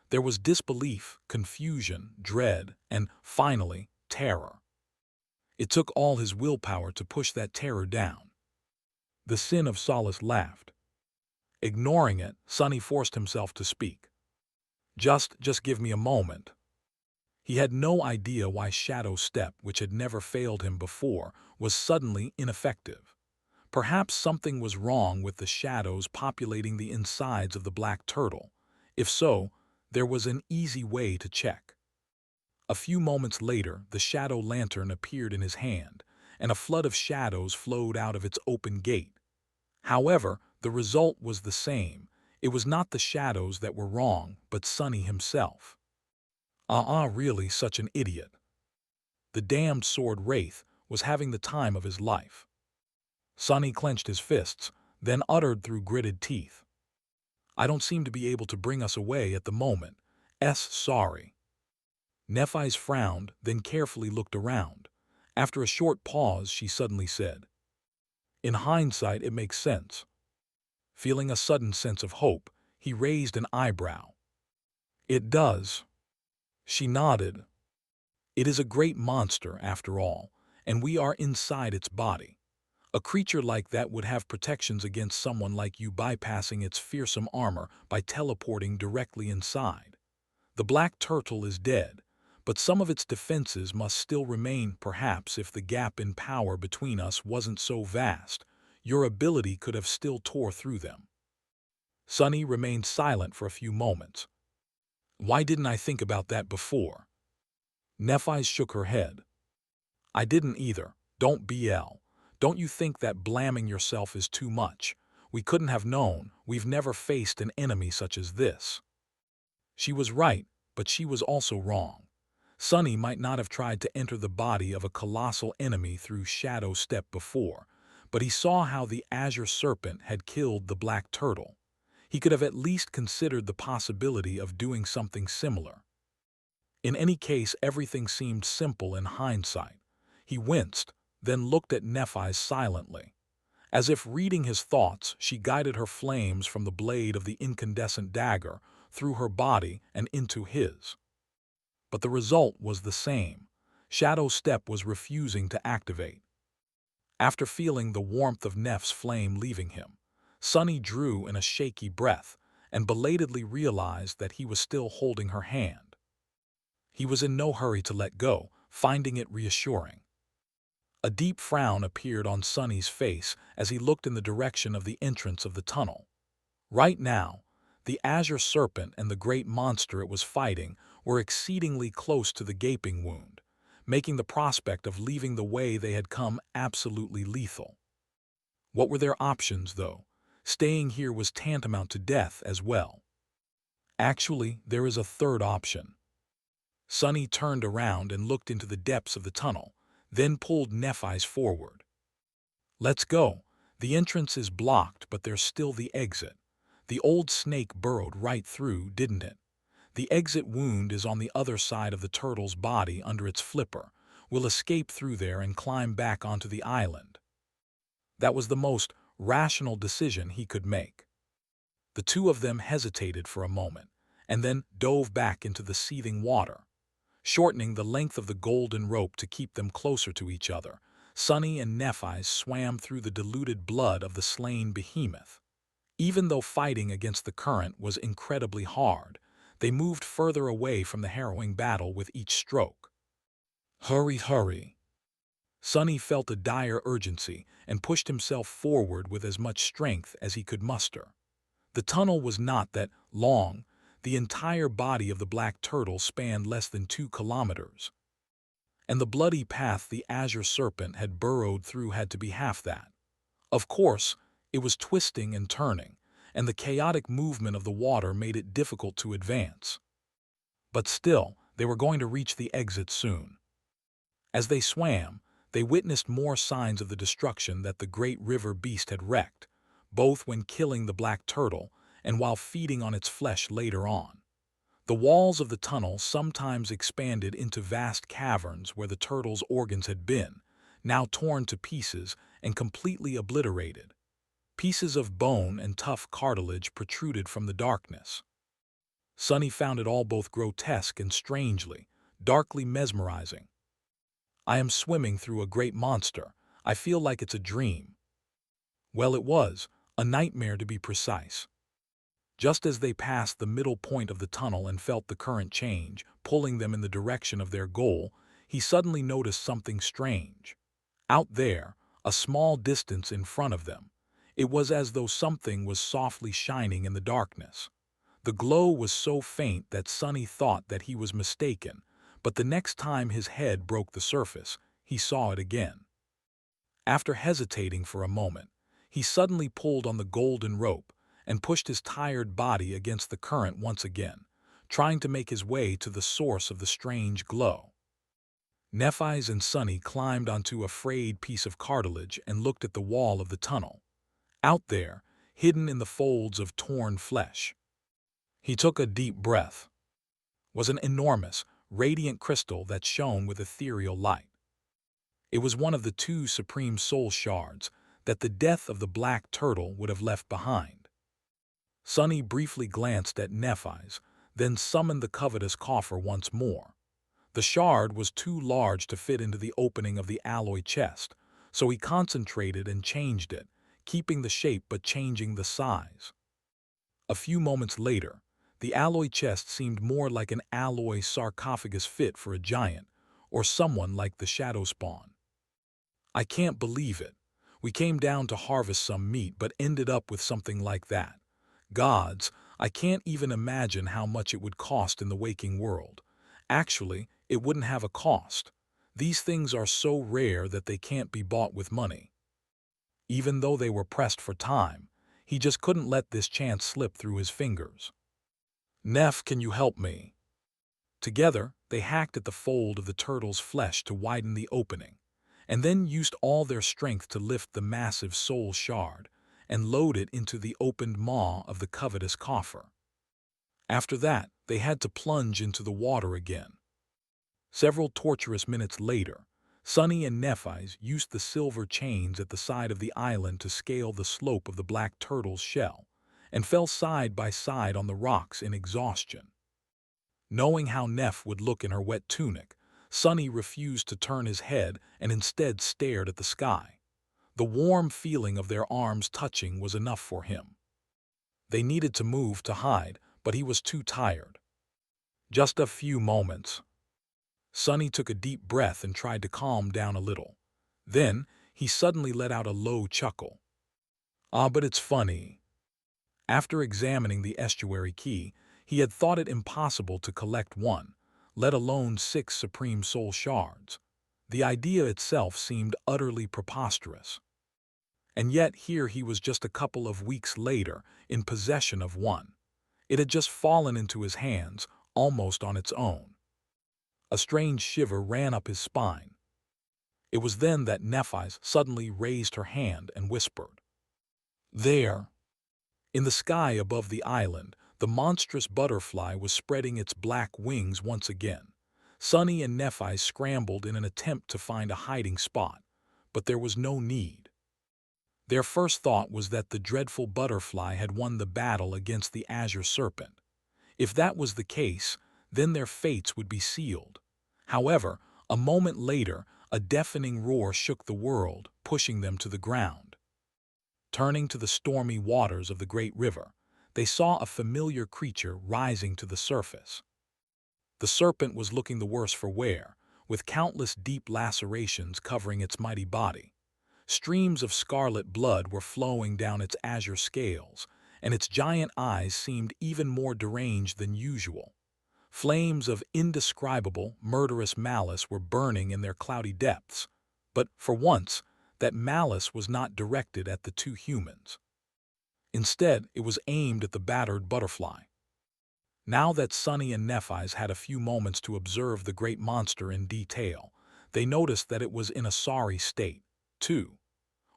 There was disbelief, confusion, dread, and, finally, terror. It took all his willpower to push that terror down. The sin of Solace laughed. Ignoring it, Sonny forced himself to speak. Just give me a moment." He had no idea why Shadow Step, which had never failed him before, was suddenly ineffective. Perhaps something was wrong with the shadows populating the insides of the black turtle. If so, there was an easy way to check. A few moments later, the shadow lantern appeared in his hand, and a flood of shadows flowed out of its open gate. However, the result was the same. It was not the shadows that were wrong, but Sonny himself. Really such an idiot. The damned sword wraith was having the time of his life. Sonny clenched his fists, then uttered through gritted teeth. "I don't seem to be able to bring us away at the moment. Sorry." Nephi's frowned, then carefully looked around. After a short pause, she suddenly said, "In hindsight, it makes sense." Feeling a sudden sense of hope, he raised an eyebrow. "It does." She nodded. "It is a great monster, after all, and we are inside its body. A creature like that would have protections against someone like you bypassing its fearsome armor by teleporting directly inside. The black turtle is dead, but some of its defenses must still remain. Perhaps if the gap in power between us wasn't so vast, your ability could have still tore through them." Sonny remained silent for a few moments. "Why didn't I think about that before?" Nephi shook her head. "I didn't either. Don't you think that blaming yourself is too much? We couldn't have known. We've never faced an enemy such as this." She was right, but she was also wrong. Sonny might not have tried to enter the body of a colossal enemy through Shadow Step before, but he saw how the Azure Serpent had killed the black turtle. He could have at least considered the possibility of doing something similar. In any case, everything seemed simple in hindsight. He winced, then looked at Nephi silently. As if reading his thoughts, she guided her flames from the blade of the incandescent dagger through her body and into his. But the result was the same. Shadow Step was refusing to activate. After feeling the warmth of Neff's flame leaving him, Sonny drew in a shaky breath and belatedly realized that he was still holding her hand. He was in no hurry to let go, finding it reassuring. A deep frown appeared on Sonny's face as he looked in the direction of the entrance of the tunnel. Right now, the Azure Serpent and the great monster it was fighting were exceedingly close to the gaping wound, making the prospect of leaving the way they had come absolutely lethal. What were their options, though? Staying here was tantamount to death as well. Actually, there is a third option. Sonny turned around and looked into the depths of the tunnel, then pulled Nephi's forward. "Let's go. The entrance is blocked, but there's still the exit. The old snake burrowed right through, didn't it? The exit wound is on the other side of the turtle's body under its flipper. We'll escape through there and climb back onto the island." That was the most rational decision he could make. The two of them hesitated for a moment, and then dove back into the seething water. Shortening the length of the golden rope to keep them closer to each other, Sunny and Nephi swam through the diluted blood of the slain behemoth. Even though fighting against the current was incredibly hard, they moved further away from the harrowing battle with each stroke. Hurry, hurry! Sunny felt a dire urgency and pushed himself forward with as much strength as he could muster. The tunnel was not that long. The entire body of the black turtle spanned less than 2 kilometers. And the bloody path the azure serpent had burrowed through had to be half that. Of course, it was twisting and turning, and the chaotic movement of the water made it difficult to advance. But still, they were going to reach the exit soon. As they swam, they witnessed more signs of the destruction that the great river beast had wreaked, both when killing the black turtle and while feeding on its flesh later on. The walls of the tunnel sometimes expanded into vast caverns where the turtle's organs had been, now torn to pieces and completely obliterated. Pieces of bone and tough cartilage protruded from the darkness. Sunny found it all both grotesque and strangely, darkly mesmerizing. I am swimming through a great monster. I feel like it's a dream. Well, it was, a nightmare to be precise. Just as they passed the middle point of the tunnel and felt the current change, pulling them in the direction of their goal, he suddenly noticed something strange. Out there, a small distance in front of them, it was as though something was softly shining in the darkness. The glow was so faint that Sunny thought that he was mistaken, but the next time his head broke the surface, he saw it again. After hesitating for a moment, he suddenly pulled on the golden rope and pushed his tired body against the current once again, trying to make his way to the source of the strange glow. Nephi and Sunny climbed onto a frayed piece of cartilage and looked at the wall of the tunnel. Out there, hidden in the folds of torn flesh. He took a deep breath. Was an enormous, radiant crystal that shone with ethereal light. It was one of the 2 supreme soul shards that the death of the black turtle would have left behind. Sunny briefly glanced at Nephi's, then summoned the covetous coffer once more. The shard was too large to fit into the opening of the alloy chest, so he concentrated and changed it, keeping the shape but changing the size. A few moments later, the alloy chest seemed more like an alloy sarcophagus fit for a giant, or someone like the shadow spawn. I can't believe it. We came down to harvest some meat but ended up with something like that. Gods, I can't even imagine how much it would cost in the waking world. Actually, it wouldn't have a cost. These things are so rare that they can't be bought with money. Even though they were pressed for time, he just couldn't let this chance slip through his fingers. Neph, can you help me? Together, they hacked at the fold of the turtle's flesh to widen the opening, and then used all their strength to lift the massive soul shard and load it into the opened maw of the covetous coffer. After that, they had to plunge into the water again. Several torturous minutes later, Sunny and Nephi used the silver chains at the side of the island to scale the slope of the black turtle's shell, and fell side by side on the rocks in exhaustion. Knowing how Neph would look in her wet tunic, Sunny refused to turn his head and instead stared at the sky. The warm feeling of their arms touching was enough for him. They needed to move to hide, but he was too tired. Just a few moments. Sunny took a deep breath and tried to calm down a little. Then, he suddenly let out a low chuckle. Ah, but it's funny. After examining the estuary key, he had thought it impossible to collect one, let alone 6 supreme soul shards. The idea itself seemed utterly preposterous. And yet here he was just a couple of weeks later in possession of one. It had just fallen into his hands, almost on its own. A strange shiver ran up his spine. It was then that Nephi suddenly raised her hand and whispered, "There!" In the sky above the island, the monstrous butterfly was spreading its black wings once again. Sunny and Nephi scrambled in an attempt to find a hiding spot, but there was no need. Their first thought was that the dreadful butterfly had won the battle against the azure serpent. If that was the case, then their fates would be sealed. However, a moment later, a deafening roar shook the world, pushing them to the ground. Turning to the stormy waters of the great river, they saw a familiar creature rising to the surface. The serpent was looking the worse for wear, with countless deep lacerations covering its mighty body. Streams of scarlet blood were flowing down its azure scales, and its giant eyes seemed even more deranged than usual. Flames of indescribable, murderous malice were burning in their cloudy depths, but, for once, that malice was not directed at the two humans. Instead, it was aimed at the battered butterfly. Now that Sunny and Nephis had a few moments to observe the great monster in detail, they noticed that it was in a sorry state, too.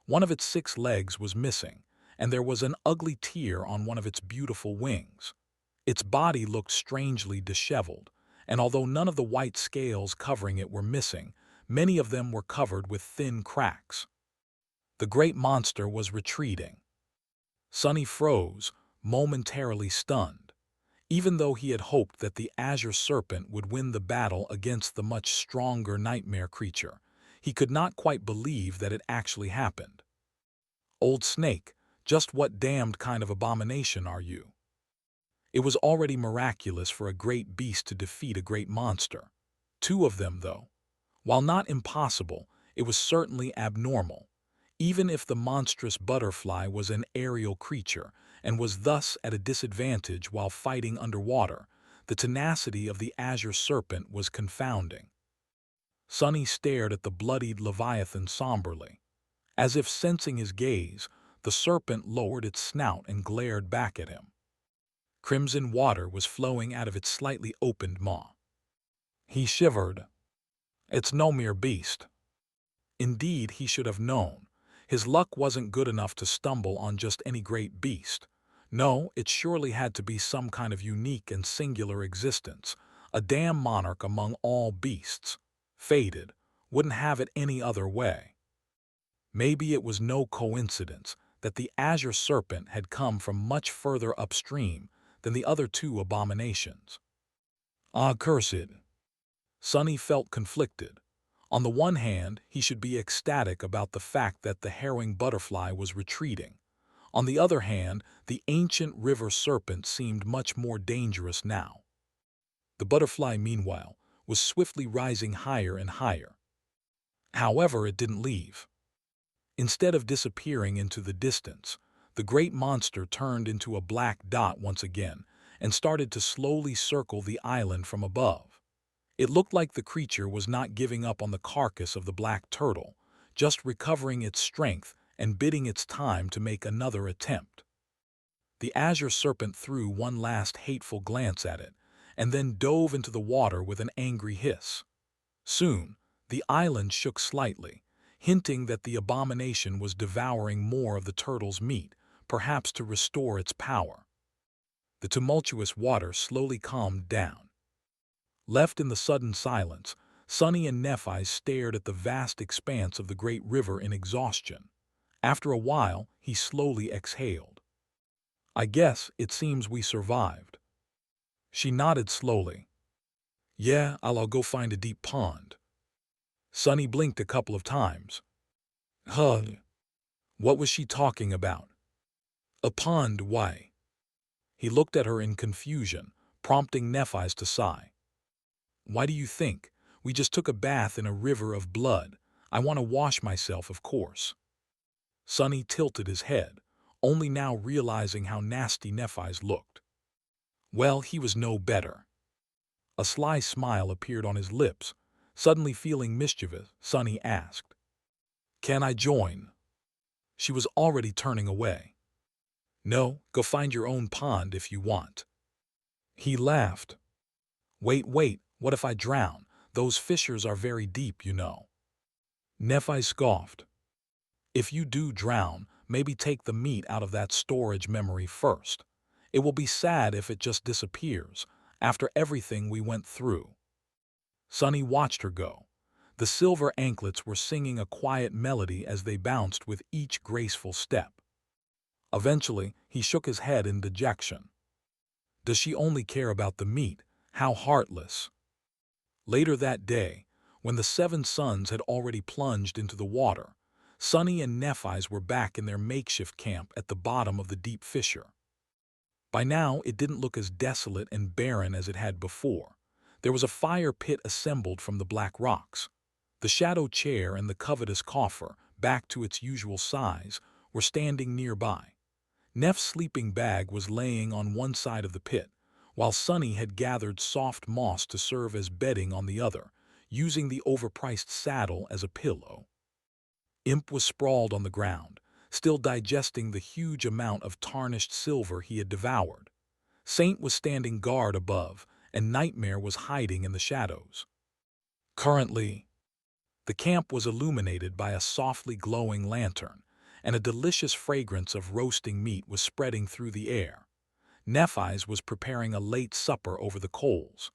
One of its 6 legs was missing, and there was an ugly tear on one of its beautiful wings. Its body looked strangely disheveled, and although none of the white scales covering it were missing, many of them were covered with thin cracks. The great monster was retreating. Sunny froze, momentarily stunned. Even though he had hoped that the azure serpent would win the battle against the much stronger nightmare creature, he could not quite believe that it actually happened. Old snake, just what damned kind of abomination are you? It was already miraculous for a great beast to defeat a great monster. 2 of them, though. While not impossible, it was certainly abnormal. Even if the monstrous butterfly was an aerial creature and was thus at a disadvantage while fighting underwater, the tenacity of the azure serpent was confounding. Sunny stared at the bloodied leviathan somberly. As if sensing his gaze, the serpent lowered its snout and glared back at him. Crimson water was flowing out of its slightly opened maw. He shivered. It's no mere beast. Indeed, he should have known. His luck wasn't good enough to stumble on just any great beast. No, it surely had to be some kind of unique and singular existence, a damn monarch among all beasts. Fated, wouldn't have it any other way. Maybe it was no coincidence that the azure serpent had come from much further upstream than the other 2 abominations. Ah, cursed! Sunny felt conflicted. On the one hand, he should be ecstatic about the fact that the herring butterfly was retreating. On the other hand, the ancient river serpent seemed much more dangerous now. The butterfly, meanwhile, was swiftly rising higher and higher. However, it didn't leave. Instead of disappearing into the distance, the great monster turned into a black dot once again and started to slowly circle the island from above. It looked like the creature was not giving up on the carcass of the black turtle, just recovering its strength and biding its time to make another attempt. The azure serpent threw one last hateful glance at it, and then dove into the water with an angry hiss. Soon, the island shook slightly, hinting that the abomination was devouring more of the turtle's meat, perhaps to restore its power. The tumultuous water slowly calmed down. Left in the sudden silence, Sunny and Nephis stared at the vast expanse of the great river in exhaustion. After a while, he slowly exhaled. I guess it seems we survived. She nodded slowly. Yeah, I'll go find a deep pond. Sunny blinked a couple of times. Huh. What was she talking about? A pond, why? He looked at her in confusion, prompting Nephis to sigh. Why do you think? We just took a bath in a river of blood. I want to wash myself, of course. Sunny tilted his head, only now realizing how nasty Nephis looked. Well, he was no better. A sly smile appeared on his lips. Suddenly feeling mischievous, Sunny asked, Can I join? She was already turning away. No, go find your own pond if you want. He laughed. Wait, what if I drown? Those fissures are very deep, you know. Nephi scoffed. If you do drown, maybe take the meat out of that storage memory first. It will be sad if it just disappears, after everything we went through. Sunny watched her go. The silver anklets were singing a quiet melody as they bounced with each graceful step. Eventually, he shook his head in dejection. Does she only care about the meat? How heartless. Later that day, when the 7 sons had already plunged into the water, Sunny and Nephi's were back in their makeshift camp at the bottom of the deep fissure. By now, it didn't look as desolate and barren as it had before. There was a fire pit assembled from the black rocks. The shadow chair and the covetous coffer, back to its usual size, were standing nearby. Neff's sleeping bag was laying on one side of the pit, while Sunny had gathered soft moss to serve as bedding on the other, using the overpriced saddle as a pillow. Imp was sprawled on the ground, still digesting the huge amount of tarnished silver he had devoured. Saint was standing guard above, and Nightmare was hiding in the shadows. Currently, the camp was illuminated by a softly glowing lantern, and a delicious fragrance of roasting meat was spreading through the air. Nephi's was preparing a late supper over the coals.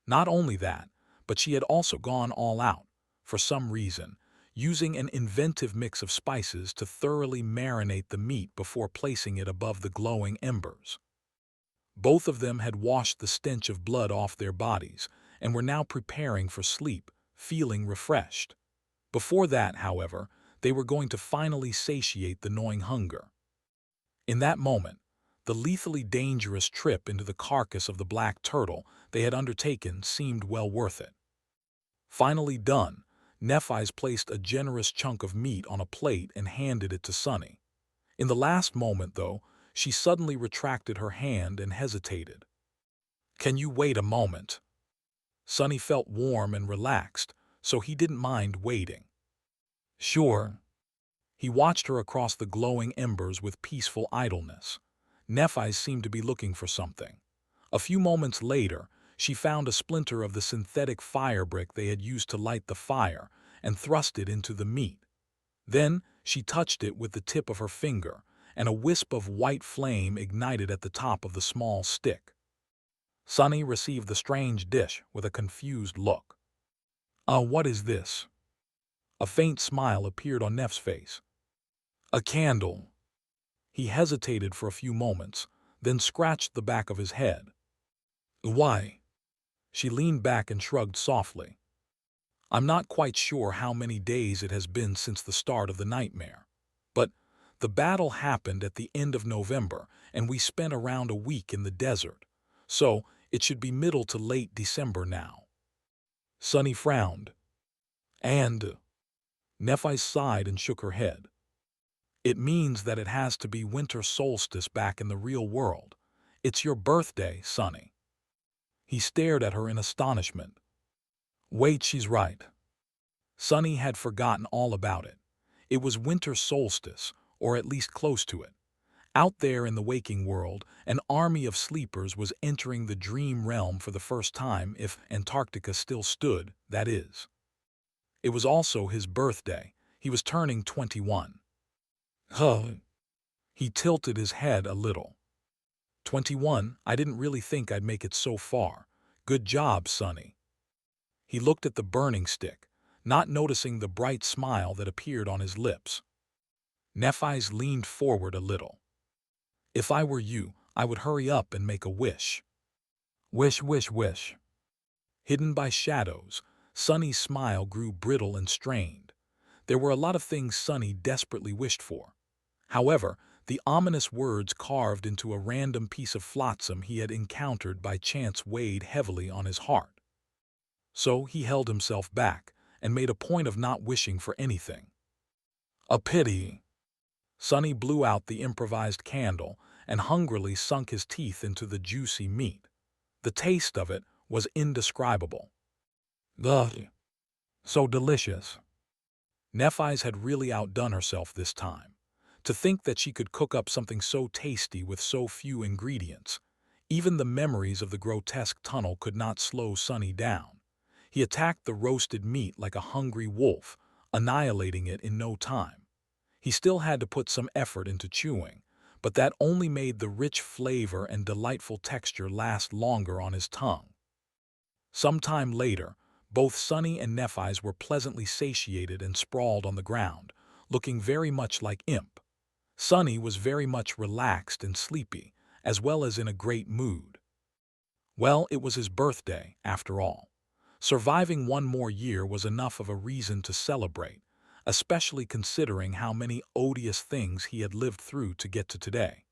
Not only that, but she had also gone all out, for some reason, using an inventive mix of spices to thoroughly marinate the meat before placing it above the glowing embers. Both of them had washed the stench of blood off their bodies and were now preparing for sleep, feeling refreshed. Before that, however, they were going to finally satiate the gnawing hunger. In that moment, the lethally dangerous trip into the carcass of the black turtle they had undertaken seemed well worth it. Finally done, Nephi's placed a generous chunk of meat on a plate and handed it to Sunny. In the last moment, though, she suddenly retracted her hand and hesitated. "Can you wait a moment?" Sunny felt warm and relaxed, so he didn't mind waiting. "Sure." He watched her across the glowing embers with peaceful idleness. Nephi seemed to be looking for something. A few moments later, she found a splinter of the synthetic fire brick they had used to light the fire and thrust it into the meat. Then she touched it with the tip of her finger, and a wisp of white flame ignited at the top of the small stick. Sunny received the strange dish with a confused look. What is this?" A faint smile appeared on Neff's face. "A candle." He hesitated for a few moments, then scratched the back of his head. "Why?" She leaned back and shrugged softly. "I'm not quite sure how many days it has been since the start of the nightmare, but the battle happened at the end of November, and we spent around a week in the desert, so it should be middle to late December now." Sunny frowned. "And?" Nephi sighed and shook her head. "It means that it has to be winter solstice back in the real world. It's your birthday, Sunny." He stared at her in astonishment. Wait, she's right. Sunny had forgotten all about it. It was winter solstice, or at least close to it. Out there in the waking world, an army of sleepers was entering the dream realm for the first time, if Antarctica still stood, that is. It was also his birthday. He was turning 21. Huh. He tilted his head a little. 21, I didn't really think I'd make it so far. Good job, Sunny. He looked at the burning stick, not noticing the bright smile that appeared on his lips. Nephi's leaned forward a little. If I were you, I would hurry up and make a wish. Wish, wish, wish. Hidden by shadows, Sunny's smile grew brittle and strained. There were a lot of things Sunny desperately wished for. However, the ominous words carved into a random piece of flotsam he had encountered by chance weighed heavily on his heart. So he held himself back and made a point of not wishing for anything. A pity. Sunny blew out the improvised candle and hungrily sunk his teeth into the juicy meat. The taste of it was indescribable. Ugh, so delicious. Nephi's had really outdone herself this time. To think that she could cook up something so tasty with so few ingredients. Even the memories of the grotesque tunnel could not slow Sunny down. He attacked the roasted meat like a hungry wolf, annihilating it in no time. He still had to put some effort into chewing, but that only made the rich flavor and delightful texture last longer on his tongue. Sometime later, Both Sunny and Nephi's were pleasantly satiated and sprawled on the ground, looking very much like Imp. Sunny was very much relaxed and sleepy, as well as in a great mood. Well, it was his birthday, after all. Surviving one more year was enough of a reason to celebrate, especially considering how many odious things he had lived through to get to today.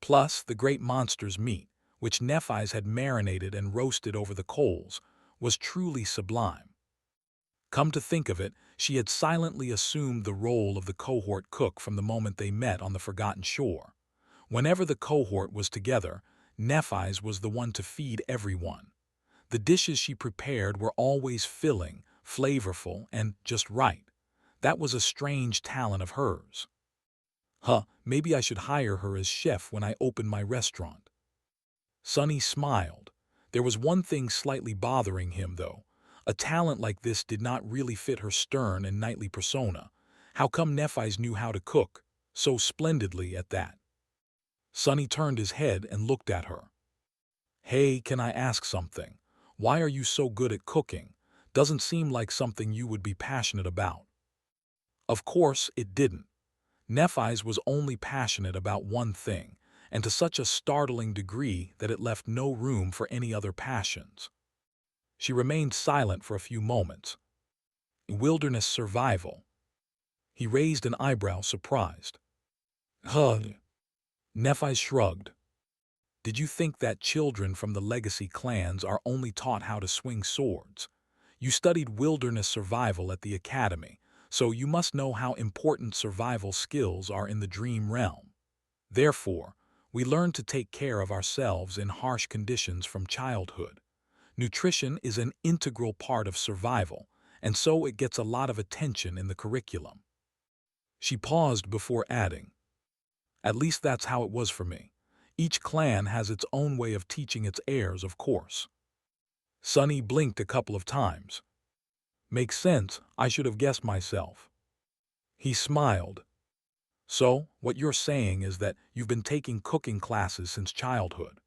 Plus, the great monster's meat, which Nephi's had marinated and roasted over the coals, was truly sublime. Come to think of it, she had silently assumed the role of the cohort cook from the moment they met on the forgotten shore. Whenever the cohort was together, Nephi's was the one to feed everyone. The dishes she prepared were always filling, flavorful, and just right. That was a strange talent of hers. Maybe I should hire her as chef when I open my restaurant. Sunny smiled. There was one thing slightly bothering him, though. A talent like this did not really fit her stern and knightly persona. How come Nephi's knew how to cook, so splendidly at that? Sunny turned his head and looked at her. Hey, can I ask something? Why are you so good at cooking? Doesn't seem like something you would be passionate about. Of course, it didn't. Nephi's was only passionate about one thing, and to such a startling degree that it left no room for any other passions. She remained silent for a few moments. Wilderness survival. He raised an eyebrow, surprised. Nephi shrugged. Did you think that children from the legacy clans are only taught how to swing swords? You studied wilderness survival at the academy, so you must know how important survival skills are in the dream realm. Therefore, we learn to take care of ourselves in harsh conditions from childhood. Nutrition is an integral part of survival, and so it gets a lot of attention in the curriculum. She paused before adding, at least that's how it was for me. Each clan has its own way of teaching its heirs, of course. Sunny blinked a couple of times. Makes sense, I should have guessed myself. He smiled. So, what you're saying is that you've been taking cooking classes since childhood.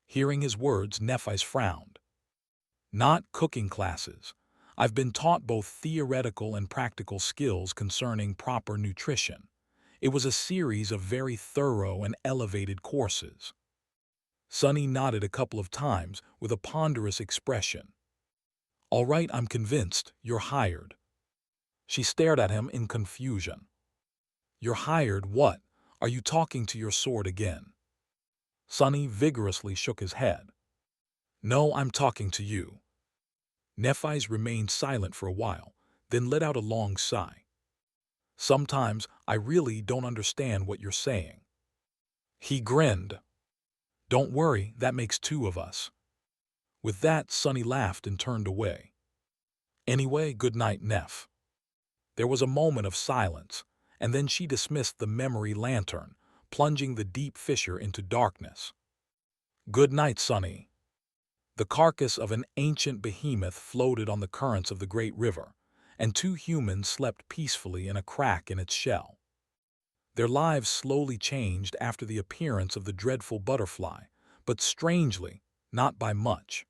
Hearing his words, Nephi's frowned. Not cooking classes. I've been taught both theoretical and practical skills concerning proper nutrition. It was a series of very thorough and elevated courses. Sunny nodded a couple of times with a ponderous expression. All right, I'm convinced. You're hired. She stared at him in confusion. You're hired what? Are you talking to your sword again? Sunny vigorously shook his head. No, I'm talking to you. Nephi's remained silent for a while, then let out a long sigh. Sometimes I really don't understand what you're saying. He grinned. Don't worry, that makes two of us. With that, Sunny laughed and turned away. Anyway, good night, Neph. There was a moment of silence, and then she dismissed the memory lantern, plunging the deep fissure into darkness. Good night, Sunny. The carcass of an ancient behemoth floated on the currents of the great river, and two humans slept peacefully in a crack in its shell. Their lives slowly changed after the appearance of the dreadful butterfly, but strangely, not by much.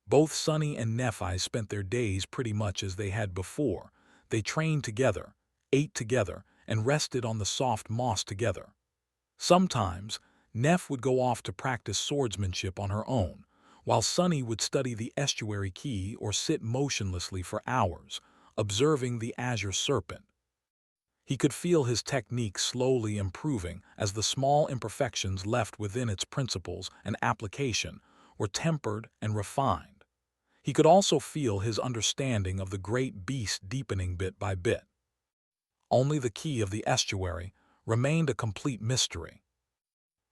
Both Sunny and Nephi spent their days pretty much as they had before. They trained together, ate together, and rested on the soft moss together. Sometimes, Neph would go off to practice swordsmanship on her own, while Sunny would study the estuary key or sit motionlessly for hours, observing the azure serpent. He could feel his technique slowly improving as the small imperfections left within its principles and application were tempered and refined. He could also feel his understanding of the great beast deepening bit by bit. Only the key of the estuary remained a complete mystery.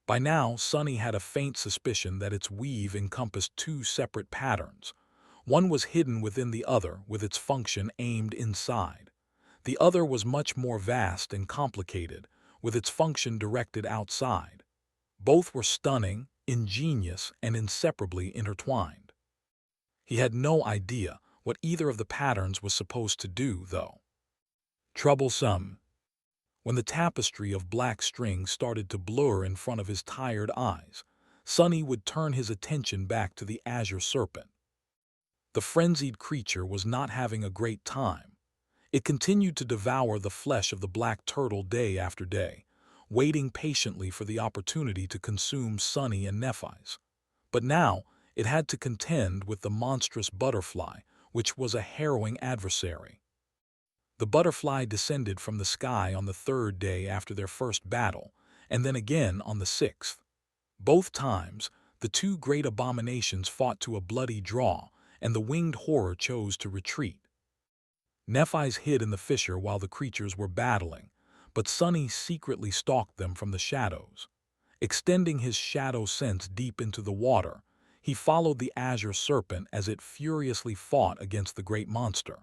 By now, Sunny had a faint suspicion that its weave encompassed two separate patterns. One was hidden within the other with its function aimed inside. The other was much more vast and complicated, with its function directed outside. Both were stunning, ingenious, and inseparably intertwined. He had no idea what either of the patterns was supposed to do, though. Troublesome. When the tapestry of black string started to blur in front of his tired eyes, Sunny would turn his attention back to the azure serpent. The frenzied creature was not having a great time. It continued to devour the flesh of the black turtle day after day, waiting patiently for the opportunity to consume Sunny and Nephi's. But now it had to contend with the monstrous butterfly, which was a harrowing adversary. The butterfly descended from the sky on the third day after their first battle, and then again on the sixth. Both times, the two great abominations fought to a bloody draw, and the winged horror chose to retreat. Nephi's hid in the fissure while the creatures were battling, but Sunny secretly stalked them from the shadows. Extending his shadow sense deep into the water, he followed the azure serpent as it furiously fought against the great monster.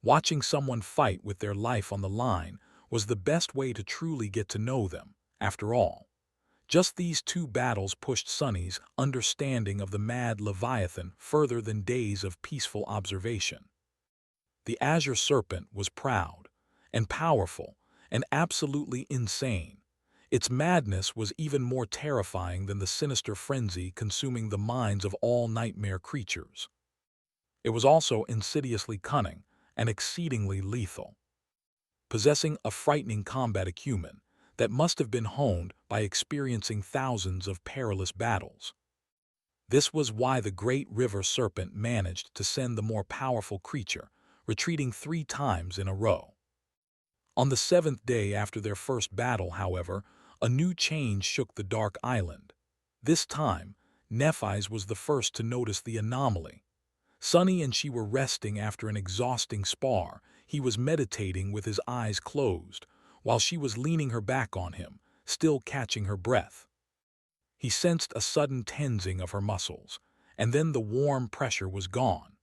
Watching someone fight with their life on the line was the best way to truly get to know them, after all. Just these two battles pushed Sunny's understanding of the mad Leviathan further than days of peaceful observation. The azure serpent was proud and powerful and absolutely insane. Its madness was even more terrifying than the sinister frenzy consuming the minds of all nightmare creatures. It was also insidiously cunning and exceedingly lethal, possessing a frightening combat acumen that must have been honed by experiencing thousands of perilous battles. This was why the great river serpent managed to send the more powerful creature, retreating 3 times in a row. On the 7th day after their first battle, however, a new change shook the dark island. This time, Nephi's was the first to notice the anomaly. Sunny and she were resting after an exhausting spar. He was meditating with his eyes closed, while she was leaning her back on him, still catching her breath. He sensed a sudden tensing of her muscles, and then the warm pressure was gone.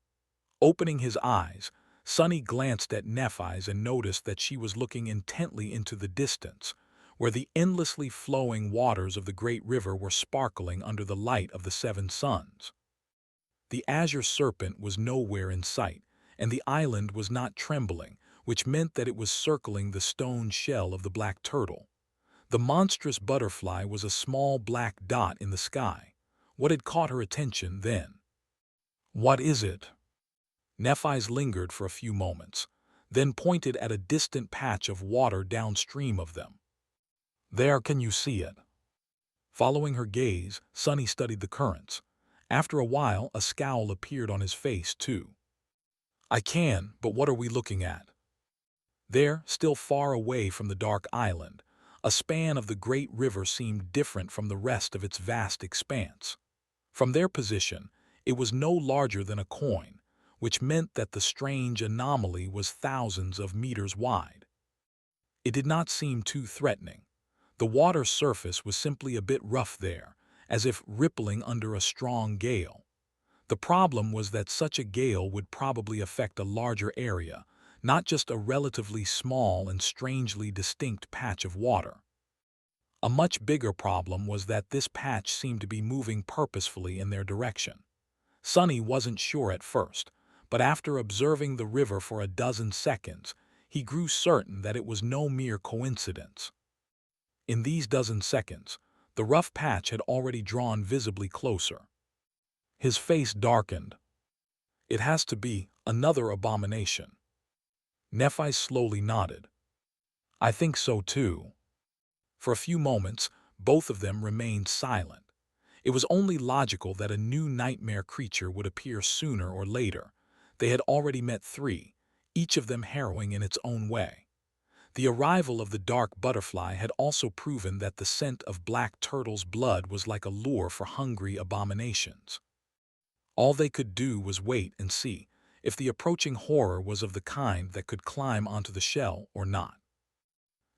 Opening his eyes, Sunny glanced at Nephi's and noticed that she was looking intently into the distance, where the endlessly flowing waters of the great river were sparkling under the light of the 7 suns. The azure serpent was nowhere in sight, and the island was not trembling, which meant that it was circling the stone shell of the black turtle. The monstrous butterfly was a small black dot in the sky. What had caught her attention then? "What is it?" Nephi's lingered for a few moments, then pointed at a distant patch of water downstream of them. "There, can you see it?" Following her gaze, Sunny studied the currents. After a while, a scowl appeared on his face, too. "I can, but what are we looking at?" There, still far away from the dark island, a span of the great river seemed different from the rest of its vast expanse. From their position, it was no larger than a coin, which meant that the strange anomaly was thousands of meters wide. It did not seem too threatening. The water's surface was simply a bit rough there, as if rippling under a strong gale. The problem was that such a gale would probably affect a larger area, not just a relatively small and strangely distinct patch of water. A much bigger problem was that this patch seemed to be moving purposefully in their direction. Sunny wasn't sure at first, but after observing the river for a dozen seconds, he grew certain that it was no mere coincidence. In these dozen seconds, the rough patch had already drawn visibly closer. His face darkened. "It has to be another abomination." Nephi slowly nodded. "I think so too." For a few moments, both of them remained silent. It was only logical that a new nightmare creature would appear sooner or later. They had already met 3, each of them harrowing in its own way. The arrival of the dark butterfly had also proven that the scent of black turtle's blood was like a lure for hungry abominations. All they could do was wait and see if the approaching horror was of the kind that could climb onto the shell or not.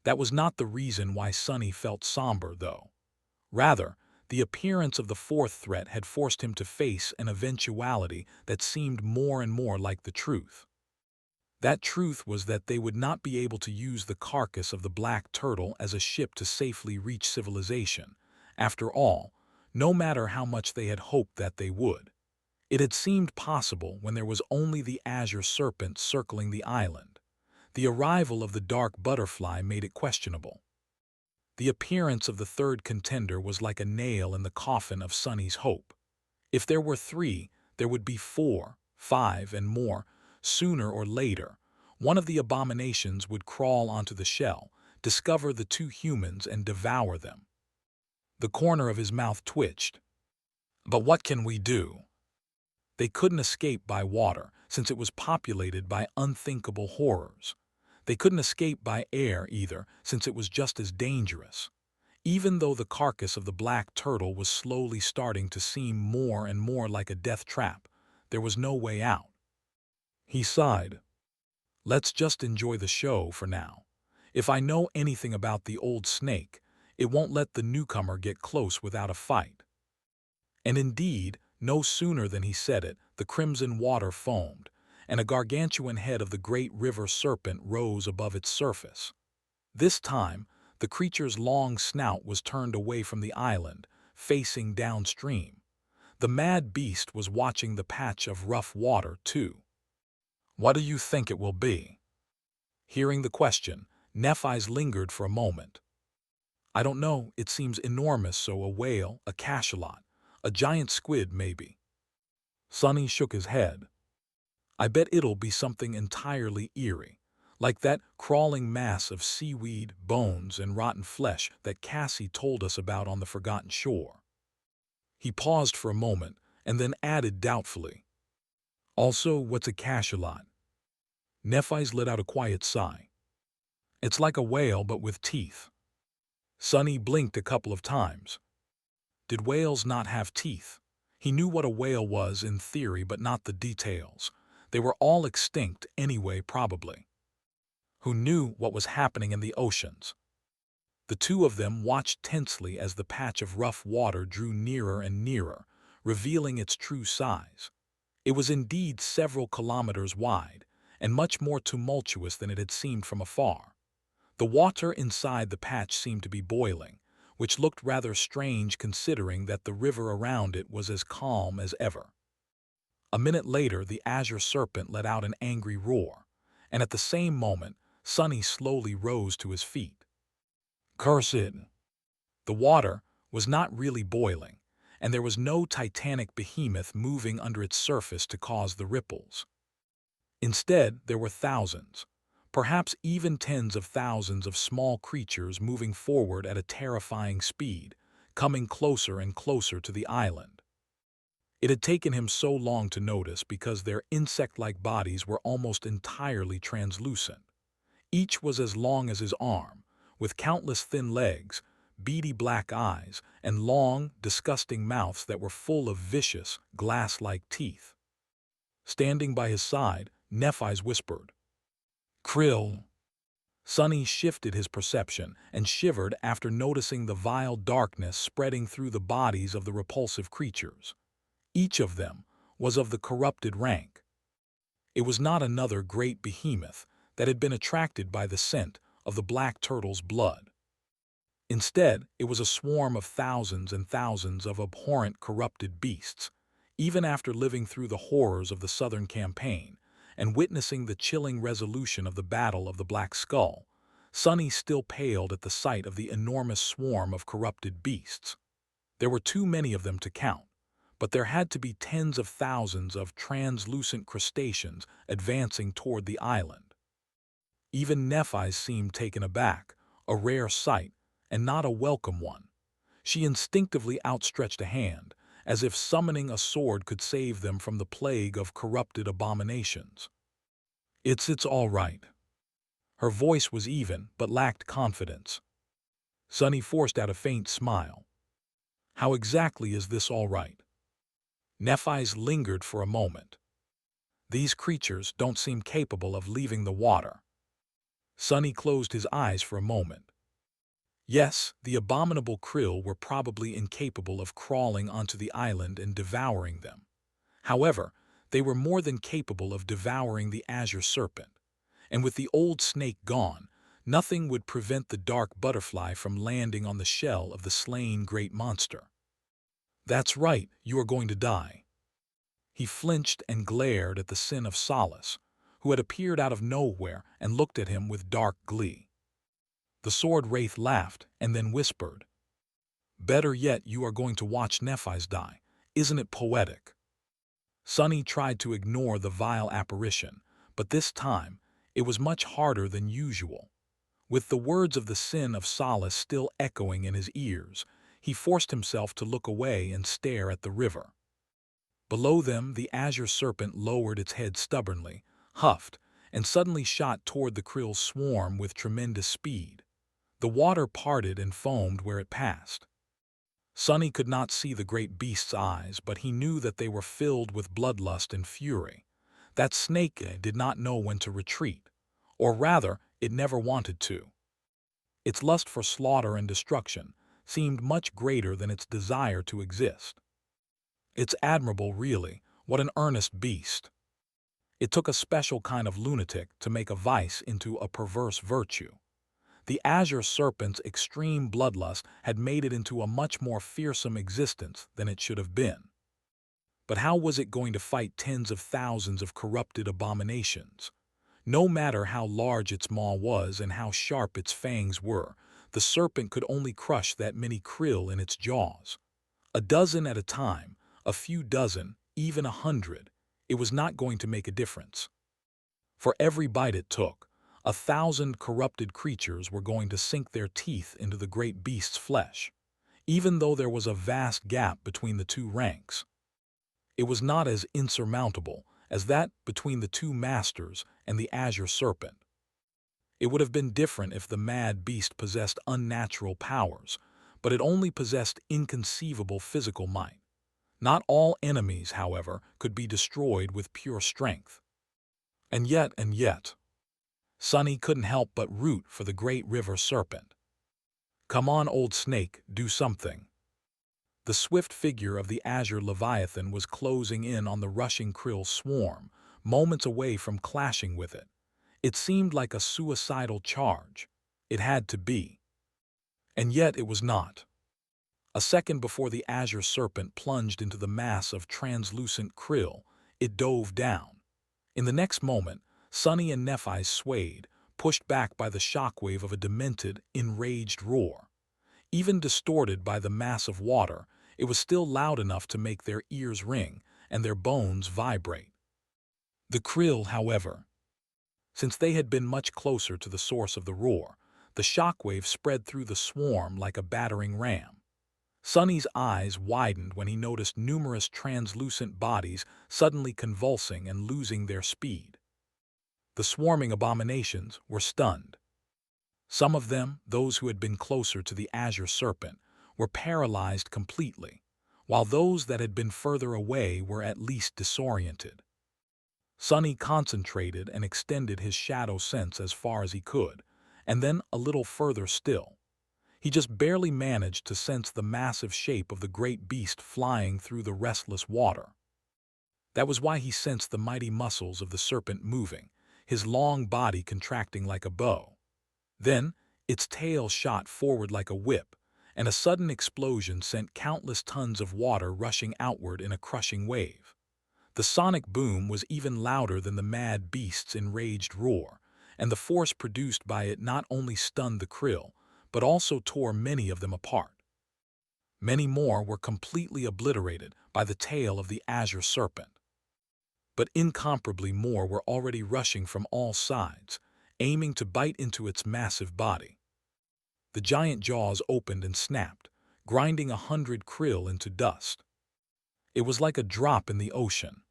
That was not the reason why Sunny felt somber, though. Rather, the appearance of the 4th threat had forced him to face an eventuality that seemed more and more like the truth. That truth was that they would not be able to use the carcass of the black turtle as a ship to safely reach civilization. After all, no matter how much they had hoped that they would. It had seemed possible when there was only the azure serpent circling the island. The arrival of the dark butterfly made it questionable. The appearance of the 3rd contender was like a nail in the coffin of Sunny's hope. If there were 3, there would be 4, 5, and more, sooner or later, one of the abominations would crawl onto the shell, discover the two humans, and devour them. The corner of his mouth twitched. But what can we do? They couldn't escape by water, since it was populated by unthinkable horrors. They couldn't escape by air either, since it was just as dangerous. Even though the carcass of the black turtle was slowly starting to seem more and more like a death trap, there was no way out. He sighed. Let's just enjoy the show for now. If I know anything about the old snake, it won't let the newcomer get close without a fight. And indeed, no sooner than he said it, the crimson water foamed, and a gargantuan head of the great river serpent rose above its surface. This time, the creature's long snout was turned away from the island, facing downstream. The mad beast was watching the patch of rough water, too. What do you think it will be? Hearing the question, Nephi's lingered for a moment. I don't know, it seems enormous, so a whale, a cachalot, a giant squid maybe. Sonny shook his head. I bet it'll be something entirely eerie, like that crawling mass of seaweed, bones, and rotten flesh that Cassie told us about on the forgotten shore. He paused for a moment and then added doubtfully, also, what's a cachalot? Nephi's let out a quiet sigh. It's like a whale but with teeth. Sonny blinked a couple of times. Did whales not have teeth? He knew what a whale was in theory, but not the details. They were all extinct anyway, probably. Who knew what was happening in the oceans? The two of them watched tensely as the patch of rough water drew nearer and nearer, revealing its true size. It was indeed several kilometers wide, and much more tumultuous than it had seemed from afar. The water inside the patch seemed to be boiling, which looked rather strange considering that the river around it was as calm as ever. A minute later, the azure serpent let out an angry roar, and at the same moment, Sonny slowly rose to his feet. Curse it! The water was not really boiling, and there was no titanic behemoth moving under its surface to cause the ripples. Instead, there were thousands, perhaps even tens of thousands of small creatures moving forward at a terrifying speed, coming closer and closer to the island. It had taken him so long to notice because their insect-like bodies were almost entirely translucent. Each was as long as his arm, with countless thin legs, beady black eyes, and long, disgusting mouths that were full of vicious, glass-like teeth. Standing by his side, Nephi's whispered, Krill. Sonny shifted his perception and shivered after noticing the vile darkness spreading through the bodies of the repulsive creatures. Each of them was of the corrupted rank. It was not another great behemoth that had been attracted by the scent of the black turtle's blood. Instead, it was a swarm of thousands and thousands of abhorrent, corrupted beasts. Even after living through the horrors of the Southern Campaign and witnessing the chilling resolution of the Battle of the Black Skull, Sonny still paled at the sight of the enormous swarm of corrupted beasts. There were too many of them to count, but there had to be tens of thousands of translucent crustaceans advancing toward the island. Even Nephi seemed taken aback, a rare sight, and not a welcome one. She instinctively outstretched a hand, as if summoning a sword could save them from the plague of corrupted abominations. It's all right. Her voice was even, but lacked confidence. Sonny forced out a faint smile. How exactly is this all right? Nephi's lingered for a moment. These creatures don't seem capable of leaving the water. Sonny closed his eyes for a moment. Yes, the abominable krill were probably incapable of crawling onto the island and devouring them. However, they were more than capable of devouring the azure serpent, and with the old snake gone, nothing would prevent the dark butterfly from landing on the shell of the slain great monster. That's right, you are going to die. He flinched and glared at the sin of Solace, who had appeared out of nowhere and looked at him with dark glee. The sword wraith laughed and then whispered, Better yet, you are going to watch Nephi's die. Isn't it poetic? Sunny tried to ignore the vile apparition, but this time it was much harder than usual. With the words of the sin of solace still echoing in his ears, he forced himself to look away and stare at the river. Below them, the azure serpent lowered its head stubbornly, huffed, and suddenly shot toward the krill's swarm with tremendous speed. The water parted and foamed where it passed. Sunny could not see the great beast's eyes, but he knew that they were filled with bloodlust and fury. That snake did not know when to retreat, or rather, it never wanted to. Its lust for slaughter and destruction seemed much greater than its desire to exist. It's admirable, really. What an earnest beast. It took a special kind of lunatic to make a vice into a perverse virtue. The azure serpent's extreme bloodlust had made it into a much more fearsome existence than it should have been. But how was it going to fight tens of thousands of corrupted abominations? No matter how large its maw was and how sharp its fangs were, the serpent could only crush that many krill in its jaws. A dozen at a time, a few dozen, even 100, it was not going to make a difference. For every bite it took, 1,000 corrupted creatures were going to sink their teeth into the great beast's flesh, even though there was a vast gap between the two ranks. It was not as insurmountable as that between the two masters and the azure serpent. It would have been different if the mad beast possessed unnatural powers, but it only possessed inconceivable physical might. Not all enemies, however, could be destroyed with pure strength. And yet, Sunny couldn't help but root for the great river serpent. Come on, old snake, do something. The swift figure of the azure leviathan was closing in on the rushing krill swarm, moments away from clashing with it. It seemed like a suicidal charge. It had to be. And yet it was not. A second before the azure serpent plunged into the mass of translucent krill, it dove down. In the next moment, Sunny and Nephi swayed, pushed back by the shockwave of a demented, enraged roar. Even distorted by the mass of water, it was still loud enough to make their ears ring and their bones vibrate. The krill, however, since they had been much closer to the source of the roar, the shockwave spread through the swarm like a battering ram. Sunny's eyes widened when he noticed numerous translucent bodies suddenly convulsing and losing their speed. The swarming abominations were stunned. Some of them, those who had been closer to the azure serpent, were paralyzed completely, while those that had been further away were at least disoriented. Sunny concentrated and extended his shadow sense as far as he could, and then a little further still. He just barely managed to sense the massive shape of the great beast flying through the restless water. That was why he sensed the mighty muscles of the serpent moving, his long body contracting like a bow. Then, its tail shot forward like a whip, and a sudden explosion sent countless tons of water rushing outward in a crushing wave. The sonic boom was even louder than the mad beast's enraged roar, and the force produced by it not only stunned the krill, but also tore many of them apart. Many more were completely obliterated by the tail of the azure serpent. But incomparably more were already rushing from all sides, aiming to bite into its massive body. The giant jaws opened and snapped, grinding 100 krill into dust. It was like a drop in the ocean.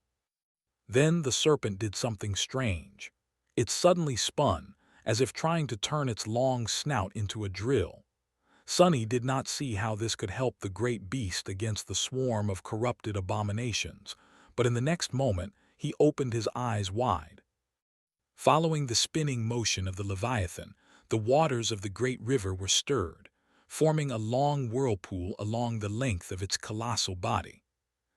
Then the serpent did something strange. It suddenly spun, as if trying to turn its long snout into a drill. Sunny did not see how this could help the great beast against the swarm of corrupted abominations, but in the next moment he opened his eyes wide. Following the spinning motion of the Leviathan, the waters of the great river were stirred, forming a long whirlpool along the length of its colossal body.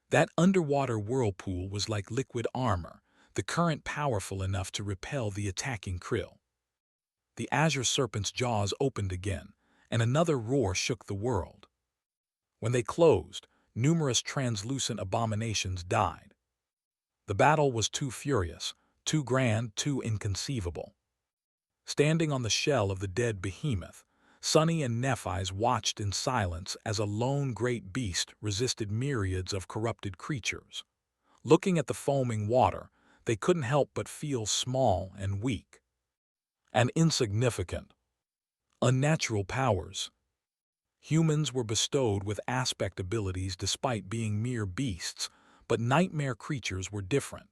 That underwater whirlpool was like liquid armor, the current powerful enough to repel the attacking krill. The azure serpent's jaws opened again, and another roar shook the world. When they closed, numerous translucent abominations died. The battle was too furious, too grand, too inconceivable. Standing on the shell of the dead behemoth, Sunny and Nephi watched in silence as a lone great beast resisted myriads of corrupted creatures. Looking at the foaming water, they couldn't help but feel small and weak and insignificant. Unnatural powers. Humans were bestowed with aspect abilities despite being mere beasts, but nightmare creatures were different.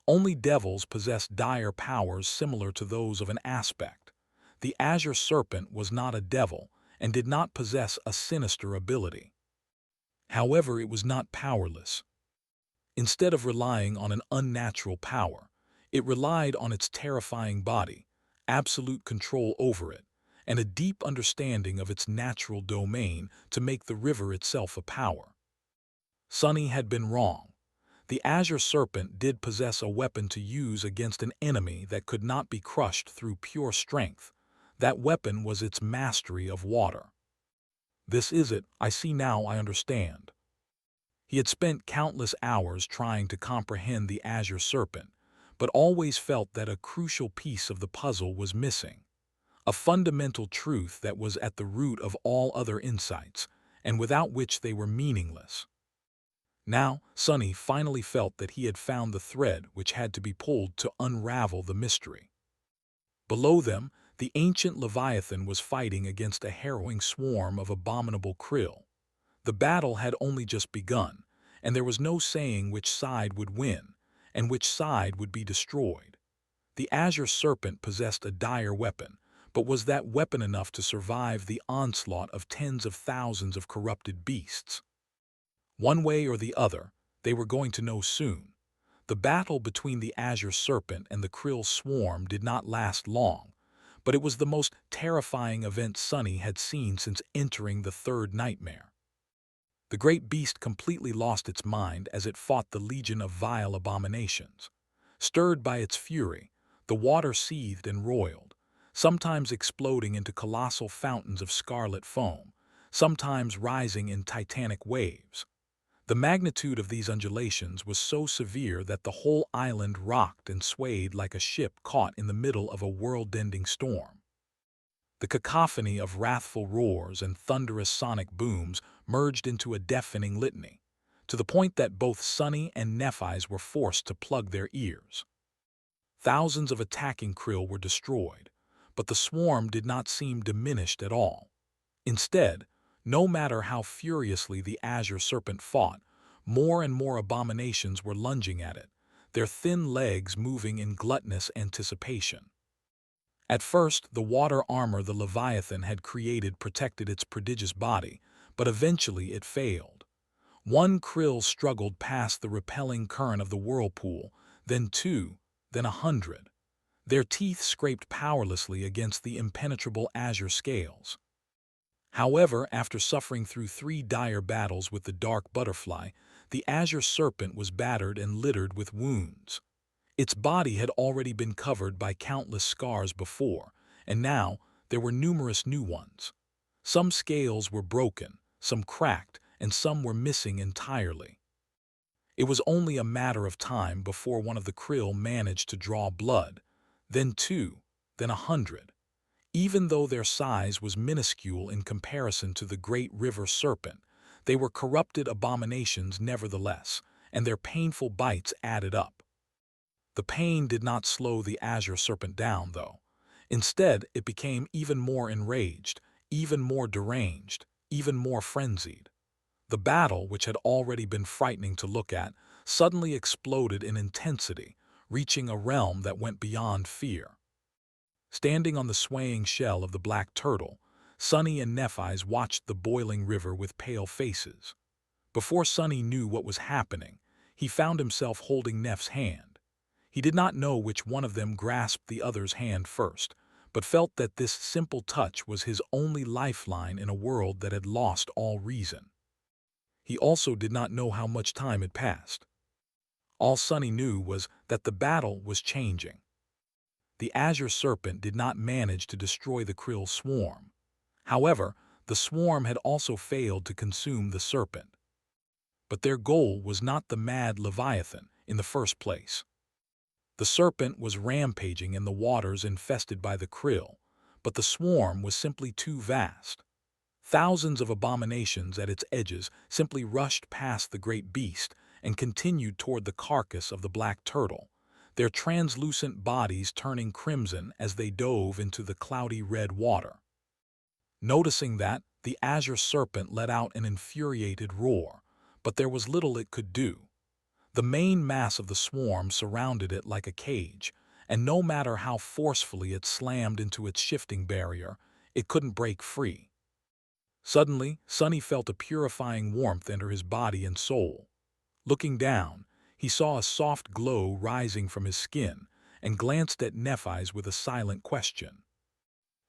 Only devils possessed dire powers similar to those of an aspect. The azure serpent was not a devil and did not possess a sinister ability. However, it was not powerless. Instead of relying on an unnatural power, it relied on its terrifying body, absolute control over it, and a deep understanding of its natural domain to make the river itself a power. Sunny had been wrong. The azure serpent did possess a weapon to use against an enemy that could not be crushed through pure strength. That weapon was its mastery of water. This is it, I see now, I understand. He had spent countless hours trying to comprehend the azure serpent, but always felt that a crucial piece of the puzzle was missing. A fundamental truth that was at the root of all other insights, and without which they were meaningless. Now, Sunny finally felt that he had found the thread which had to be pulled to unravel the mystery. Below them, the ancient Leviathan was fighting against a harrowing swarm of abominable krill. The battle had only just begun, and there was no saying which side would win, and which side would be destroyed. The azure serpent possessed a dire weapon, but was that weapon enough to survive the onslaught of tens of thousands of corrupted beasts? One way or the other, they were going to know soon. The battle between the azure serpent and the krill swarm did not last long, but it was the most terrifying event Sunny had seen since entering the third nightmare. The great beast completely lost its mind as it fought the legion of vile abominations. Stirred by its fury, the water seethed and roiled, sometimes exploding into colossal fountains of scarlet foam, sometimes rising in titanic waves. The magnitude of these undulations was so severe that the whole island rocked and swayed like a ship caught in the middle of a world-ending storm. The cacophony of wrathful roars and thunderous sonic booms merged into a deafening litany, to the point that both Sunny and Nephi's were forced to plug their ears. Thousands of attacking krill were destroyed, but the swarm did not seem diminished at all. Instead, no matter how furiously the azure serpent fought, more and more abominations were lunging at it, their thin legs moving in gluttonous anticipation. At first, the water armor the Leviathan had created protected its prodigious body, but eventually it failed. One krill struggled past the repelling current of the whirlpool, then two, then 100. Their teeth scraped powerlessly against the impenetrable azure scales. However, after suffering through 3 dire battles with the dark butterfly, the azure serpent was battered and littered with wounds. Its body had already been covered by countless scars before, and now there were numerous new ones. Some scales were broken, some cracked, and some were missing entirely. It was only a matter of time before one of the krill managed to draw blood, then 2, then 100. Even though their size was minuscule in comparison to the great river serpent, they were corrupted abominations nevertheless, and their painful bites added up. The pain did not slow the azure serpent down, though. Instead, it became even more enraged, even more deranged, even more frenzied. The battle, which had already been frightening to look at, suddenly exploded in intensity, reaching a realm that went beyond fear. Standing on the swaying shell of the black turtle, Sunny and Nephi's watched the boiling river with pale faces. Before Sunny knew what was happening, he found himself holding Neph's hand. He did not know which one of them grasped the other's hand first, but felt that this simple touch was his only lifeline in a world that had lost all reason. He also did not know how much time had passed. All Sunny knew was that the battle was changing. The azure serpent did not manage to destroy the krill swarm. However, the swarm had also failed to consume the serpent. But their goal was not the mad Leviathan in the first place. The serpent was rampaging in the waters infested by the krill, but the swarm was simply too vast. Thousands of abominations at its edges simply rushed past the great beast, and continued toward the carcass of the black turtle, their translucent bodies turning crimson as they dove into the cloudy red water. Noticing that, the azure serpent let out an infuriated roar, but there was little it could do. The main mass of the swarm surrounded it like a cage, and no matter how forcefully it slammed into its shifting barrier, it couldn't break free. Suddenly, Sonny felt a purifying warmth enter his body and soul. Looking down, he saw a soft glow rising from his skin and glanced at Nephi's with a silent question.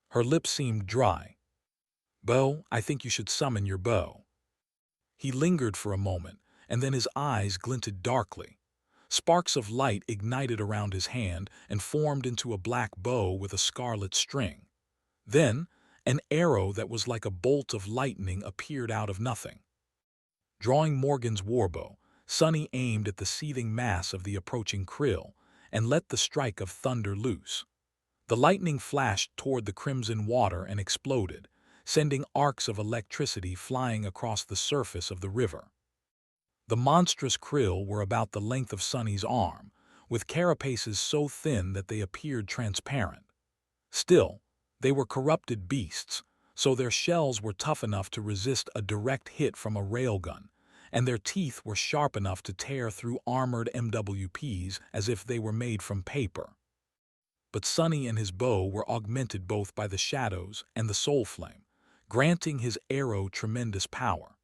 Her lips seemed dry. "Bo, I think you should summon your bow." He lingered for a moment, and then his eyes glinted darkly. Sparks of light ignited around his hand and formed into a black bow with a scarlet string. Then, an arrow that was like a bolt of lightning appeared out of nothing. Drawing Morgan's warbow, Sonny aimed at the seething mass of the approaching krill and let the strike of thunder loose. The lightning flashed toward the crimson water and exploded, sending arcs of electricity flying across the surface of the river. The monstrous krill were about the length of Sonny's arm, with carapaces so thin that they appeared transparent. Still, they were corrupted beasts, so their shells were tough enough to resist a direct hit from a railgun, and their teeth were sharp enough to tear through armored MWPs as if they were made from paper. But Sonny and his bow were augmented both by the shadows and the soul flame, granting his arrow tremendous power.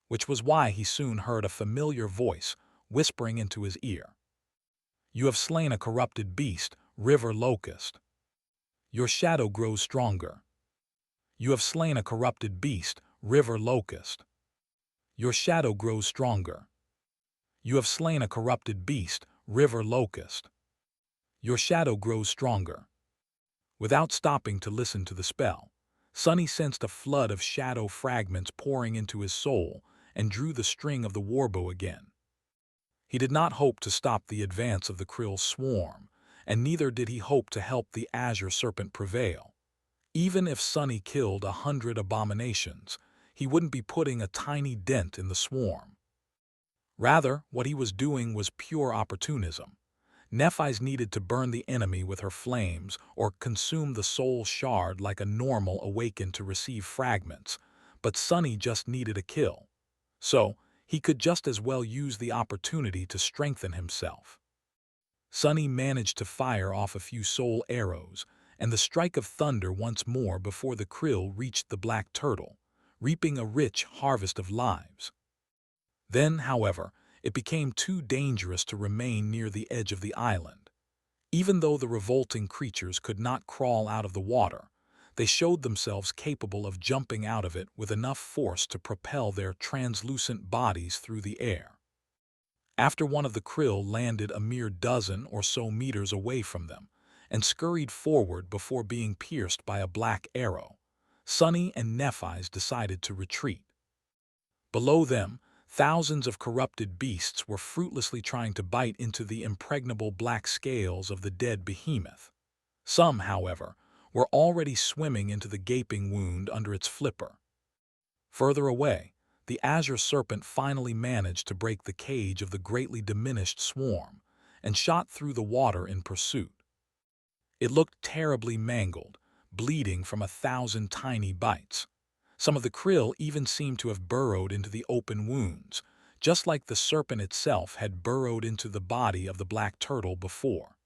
Which was why he soon heard a familiar voice whispering into his ear. "You have slain a corrupted beast, river locust. Your shadow grows stronger. You have slain a corrupted beast, river locust. Your shadow grows stronger. You have slain a corrupted beast, river locust. Your shadow grows stronger." Without stopping to listen to the spell, Sonny sensed a flood of shadow fragments pouring into his soul and drew the string of the warbow again. He did not hope to stop the advance of the krill swarm, and neither did he hope to help the azure serpent prevail. Even if Sonny killed 100 abominations, he wouldn't be putting a tiny dent in the swarm. Rather, what he was doing was pure opportunism. Nephi's needed to burn the enemy with her flames or consume the soul shard like a normal awakened to receive fragments, but Sonny just needed a kill. So, he could just as well use the opportunity to strengthen himself. Sonny managed to fire off a few soul arrows, and the strike of thunder once more before the krill reached the black turtle, reaping a rich harvest of lives. Then, however, it became too dangerous to remain near the edge of the island. Even though the revolting creatures could not crawl out of the water, they showed themselves capable of jumping out of it with enough force to propel their translucent bodies through the air. After one of the krill landed a mere dozen or so meters away from them and scurried forward before being pierced by a black arrow, Sonny and Nephi's decided to retreat. Below them, thousands of corrupted beasts were fruitlessly trying to bite into the impregnable black scales of the dead behemoth. Some, however, were already swimming into the gaping wound under its flipper. Further away, the azure serpent finally managed to break the cage of the greatly diminished swarm and shot through the water in pursuit. It looked terribly mangled, bleeding from 1,000 tiny bites. Some of the krill even seemed to have burrowed into the open wounds, just like the serpent itself had burrowed into the body of the black turtle before.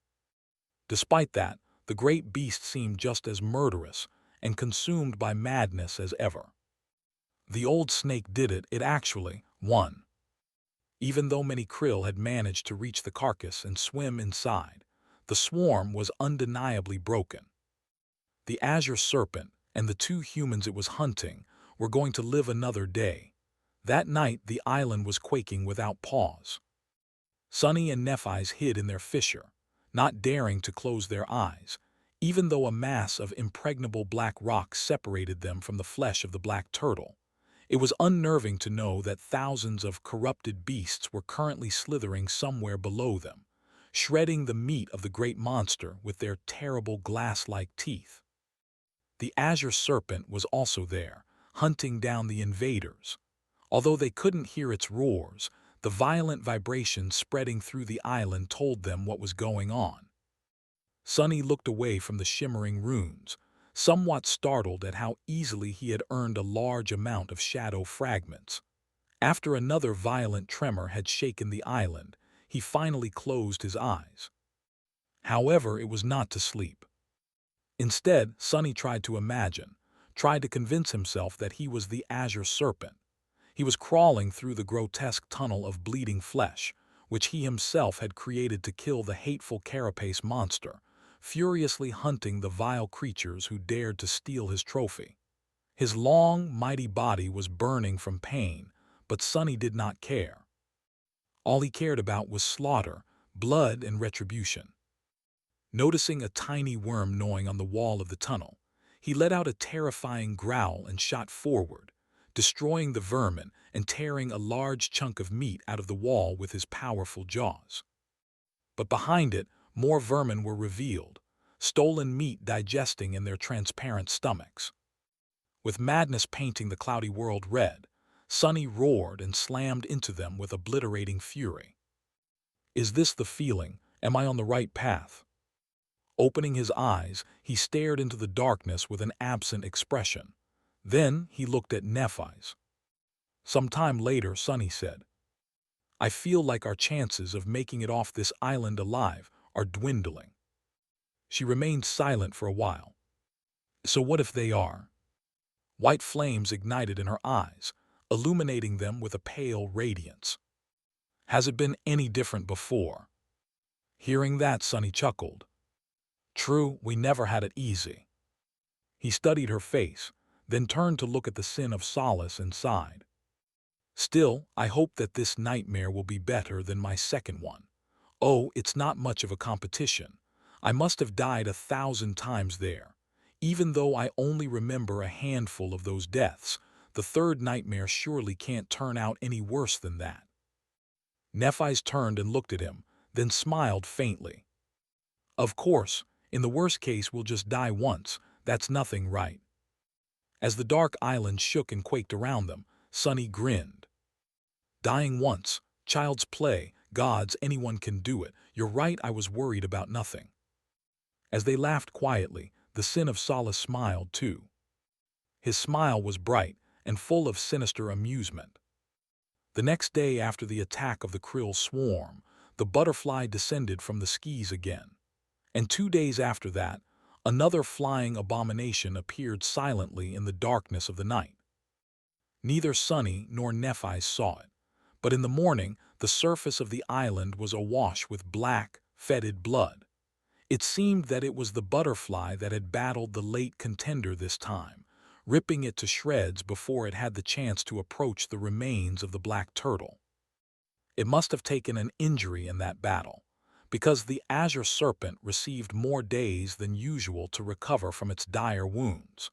Despite that, the great beast seemed just as murderous and consumed by madness as ever. The old snake did it, it actually won. Even though many krill had managed to reach the carcass and swim inside, the swarm was undeniably broken. The azure serpent and the 2 humans it was hunting were going to live another day. That night the island was quaking without pause. Sonny and Nephi's hid in their fissure, not daring to close their eyes, even though a mass of impregnable black rock separated them from the flesh of the black turtle. It was unnerving to know that thousands of corrupted beasts were currently slithering somewhere below them, shredding the meat of the great monster with their terrible glass-like teeth. The azure serpent was also there, hunting down the invaders. Although they couldn't hear its roars, The violent vibrations spreading through the island told them what was going on. Sunny looked away from the shimmering runes, somewhat startled at how easily he had earned a large amount of shadow fragments. After another violent tremor had shaken the island, he finally closed his eyes. However, it was not to sleep. Instead, Sunny tried to imagine, tried to convince himself that he was the Azure Serpent. He was crawling through the grotesque tunnel of bleeding flesh, which he himself had created to kill the hateful carapace monster, furiously hunting the vile creatures who dared to steal his trophy. His long, mighty body was burning from pain, but Sunny did not care. All he cared about was slaughter, blood, and retribution. Noticing a tiny worm gnawing on the wall of the tunnel, he let out a terrifying growl and shot forward, destroying the vermin and tearing a large chunk of meat out of the wall with his powerful jaws. But behind it, more vermin were revealed, stolen meat digesting in their transparent stomachs. With madness painting the cloudy world red, Sunny roared and slammed into them with obliterating fury. Is this the feeling? Am I on the right path? Opening his eyes, he stared into the darkness with an absent expression. Then he looked at Nephi's. Some time later, Sunny said, I feel like our chances of making it off this island alive are dwindling. She remained silent for a while. So what if they are? White flames ignited in her eyes, illuminating them with a pale radiance. Has it been any different before? Hearing that, Sunny chuckled. True, we never had it easy. He studied her face, then turned to look at the sin of solace and sighed. Still, I hope that this nightmare will be better than my second one. Oh, it's not much of a competition. I must have died 1,000 times there. Even though I only remember a handful of those deaths, the third nightmare surely can't turn out any worse than that. Nephi's turned and looked at him, then smiled faintly. Of course, in the worst case we'll just die once. That's nothing, right? As the dark island shook and quaked around them, Sunny grinned. Dying once, child's play, gods, anyone can do it. You're right, I was worried about nothing. As they laughed quietly, the sin of solace smiled too. His smile was bright and full of sinister amusement. The next day after the attack of the krill swarm, the butterfly descended from the skis again. And 2 days after that, another flying abomination appeared silently in the darkness of the night. Neither Sunny nor Nephi saw it, but in the morning the surface of the island was awash with black, fetid blood. It seemed that it was the butterfly that had battled the late contender this time, ripping it to shreds before it had the chance to approach the remains of the black turtle. It must have taken an injury in that battle, because the Azure Serpent received more days than usual to recover from its dire wounds.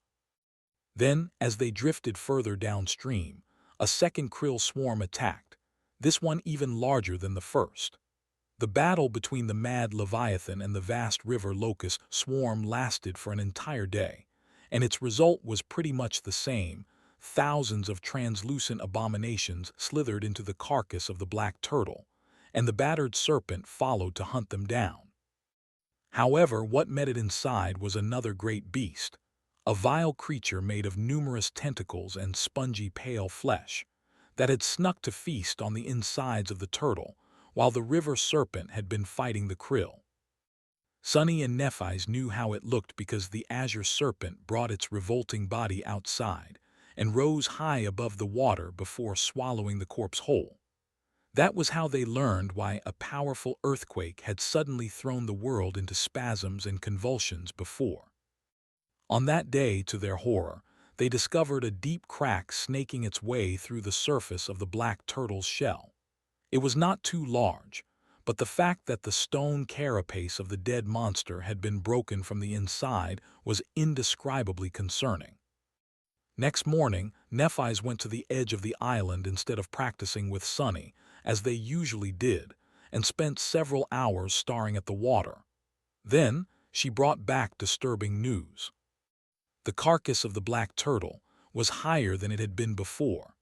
Then, as they drifted further downstream, a second krill swarm attacked, this one even larger than the first. The battle between the mad Leviathan and the vast river locust swarm lasted for an entire day, and its result was pretty much the same. Thousands of translucent abominations slithered into the carcass of the black turtle, and the battered serpent followed to hunt them down. However, what met it inside was another great beast, a vile creature made of numerous tentacles and spongy pale flesh, that had snuck to feast on the insides of the turtle, while the river serpent had been fighting the krill. Sunny and Nephi's knew how it looked because the Azure Serpent brought its revolting body outside and rose high above the water before swallowing the corpse whole. That was how they learned why a powerful earthquake had suddenly thrown the world into spasms and convulsions before. On that day, to their horror, they discovered a deep crack snaking its way through the surface of the black turtle's shell. It was not too large, but the fact that the stone carapace of the dead monster had been broken from the inside was indescribably concerning. Next morning, Nephi's went to the edge of the island instead of practicing with Sunny, as they usually did, and spent several hours staring at the water. Then, she brought back disturbing news. The carcass of the black turtle was higher than it had been before.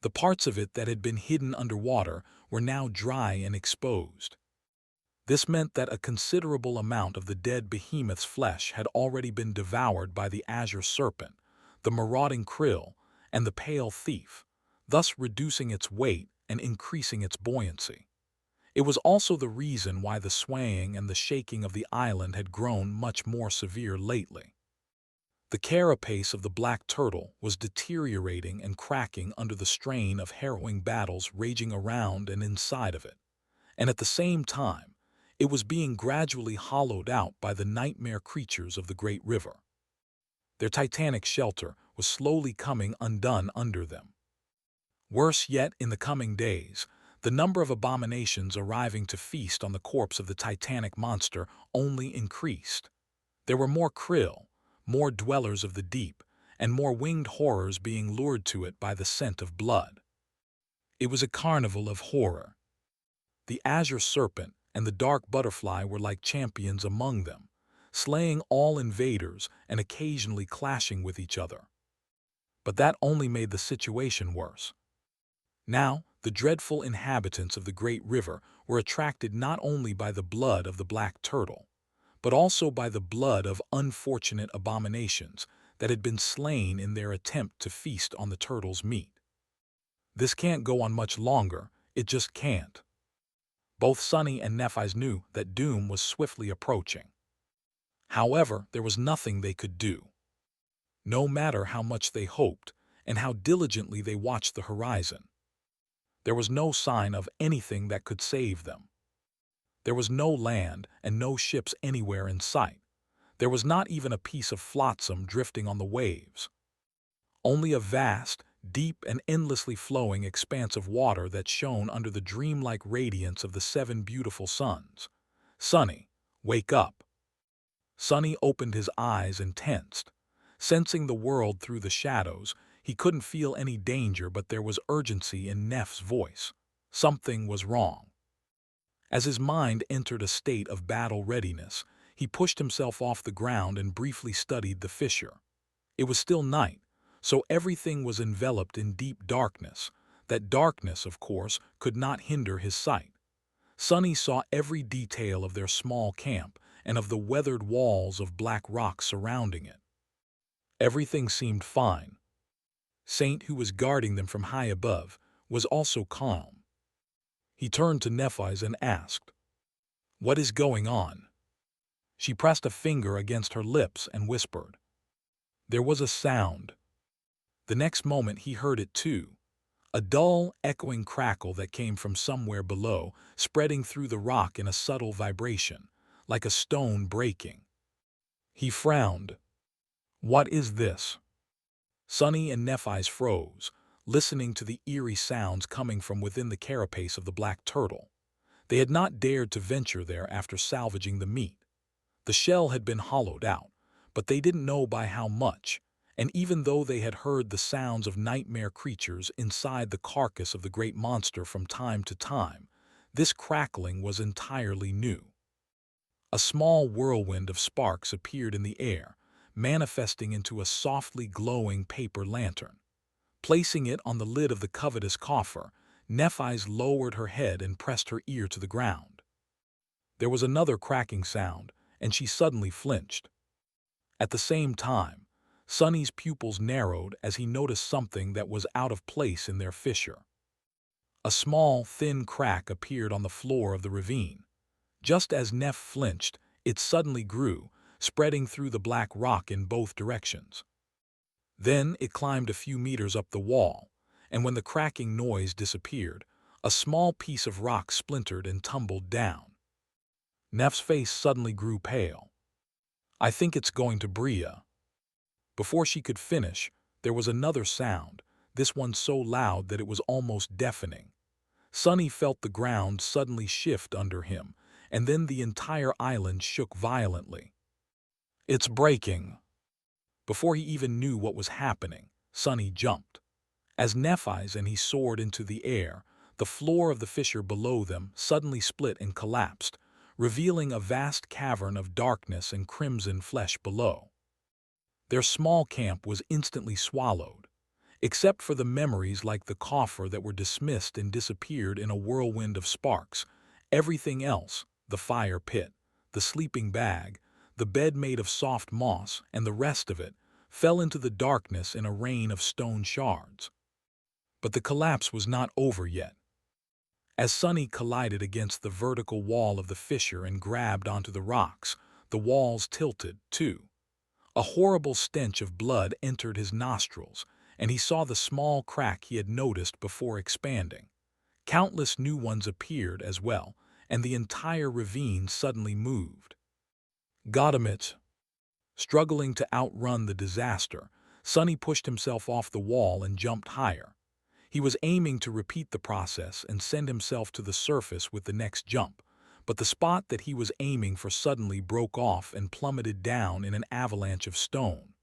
The parts of it that had been hidden underwater were now dry and exposed. This meant that a considerable amount of the dead behemoth's flesh had already been devoured by the azure serpent, the marauding krill, and the pale thief, thus reducing its weight and increasing its buoyancy. It was also the reason why the swaying and the shaking of the island had grown much more severe lately. The carapace of the black turtle was deteriorating and cracking under the strain of harrowing battles raging around and inside of it, and at the same time, it was being gradually hollowed out by the nightmare creatures of the great river. Their titanic shelter was slowly coming undone under them. Worse yet, in the coming days, the number of abominations arriving to feast on the corpse of the titanic monster only increased. There were more krill, more dwellers of the deep, and more winged horrors being lured to it by the scent of blood. It was a carnival of horror. The azure serpent and the dark butterfly were like champions among them, slaying all invaders and occasionally clashing with each other. But that only made the situation worse. Now, the dreadful inhabitants of the great river were attracted not only by the blood of the black turtle, but also by the blood of unfortunate abominations that had been slain in their attempt to feast on the turtle's meat. This can't go on much longer, it just can't. Both Sunny and Nephi knew that doom was swiftly approaching. However, there was nothing they could do. No matter how much they hoped and how diligently they watched the horizon, there was no sign of anything that could save them. There was no land and no ships anywhere in sight. There was not even a piece of flotsam drifting on the waves. Only a vast, deep and endlessly flowing expanse of water that shone under the dreamlike radiance of the 7 beautiful suns. Sunny, wake up. Sunny opened his eyes and tensed. Sensing the world through the shadows, he couldn't feel any danger, but there was urgency in Neph's voice. Something was wrong. As his mind entered a state of battle readiness, he pushed himself off the ground and briefly studied the fissure. It was still night, so everything was enveloped in deep darkness. That darkness, of course, could not hinder his sight. Sunny saw every detail of their small camp and of the weathered walls of black rock surrounding it. Everything seemed fine. Saint, who was guarding them from high above, was also calm. He turned to Nephi and asked, "What is going on?" She pressed a finger against her lips and whispered. There was a sound. The next moment he heard it too, a dull, echoing crackle that came from somewhere below, spreading through the rock in a subtle vibration, like a stone breaking. He frowned. What is this? Sunny and Nephi froze, listening to the eerie sounds coming from within the carapace of the black turtle. They had not dared to venture there after salvaging the meat. The shell had been hollowed out, but they didn't know by how much, and even though they had heard the sounds of nightmare creatures inside the carcass of the great monster from time to time, this crackling was entirely new. A small whirlwind of sparks appeared in the air, manifesting into a softly glowing paper lantern. Placing it on the lid of the covetous coffer, Nephi lowered her head and pressed her ear to the ground. There was another cracking sound, and she suddenly flinched. At the same time, Sunny's pupils narrowed as he noticed something that was out of place in their fissure. A small, thin crack appeared on the floor of the ravine. Just as Neph flinched, it suddenly grew, spreading through the black rock in both directions. Then it climbed a few meters up the wall, and when the cracking noise disappeared, a small piece of rock splintered and tumbled down. Neph's face suddenly grew pale. I think it's going to Bria. Before she could finish, there was another sound, this one so loud that it was almost deafening. Sunny felt the ground suddenly shift under him, and then the entire island shook violently. It's breaking. Before he even knew what was happening, Sunny jumped. As Nephi and he soared into the air, the floor of the fissure below them suddenly split and collapsed, revealing a vast cavern of darkness and crimson flesh below. Their small camp was instantly swallowed. Except for the memories like the coffer that were dismissed and disappeared in a whirlwind of sparks, everything else, the fire pit, the sleeping bag, the bed made of soft moss, and the rest of it, fell into the darkness in a rain of stone shards. But the collapse was not over yet. As Sonny collided against the vertical wall of the fissure and grabbed onto the rocks, the walls tilted, too. A horrible stench of blood entered his nostrils, and he saw the small crack he had noticed before expanding. Countless new ones appeared as well, and the entire ravine suddenly moved. Goddammit! Struggling to outrun the disaster, Sonny pushed himself off the wall and jumped higher. He was aiming to repeat the process and send himself to the surface with the next jump, but the spot that he was aiming for suddenly broke off and plummeted down in an avalanche of stone.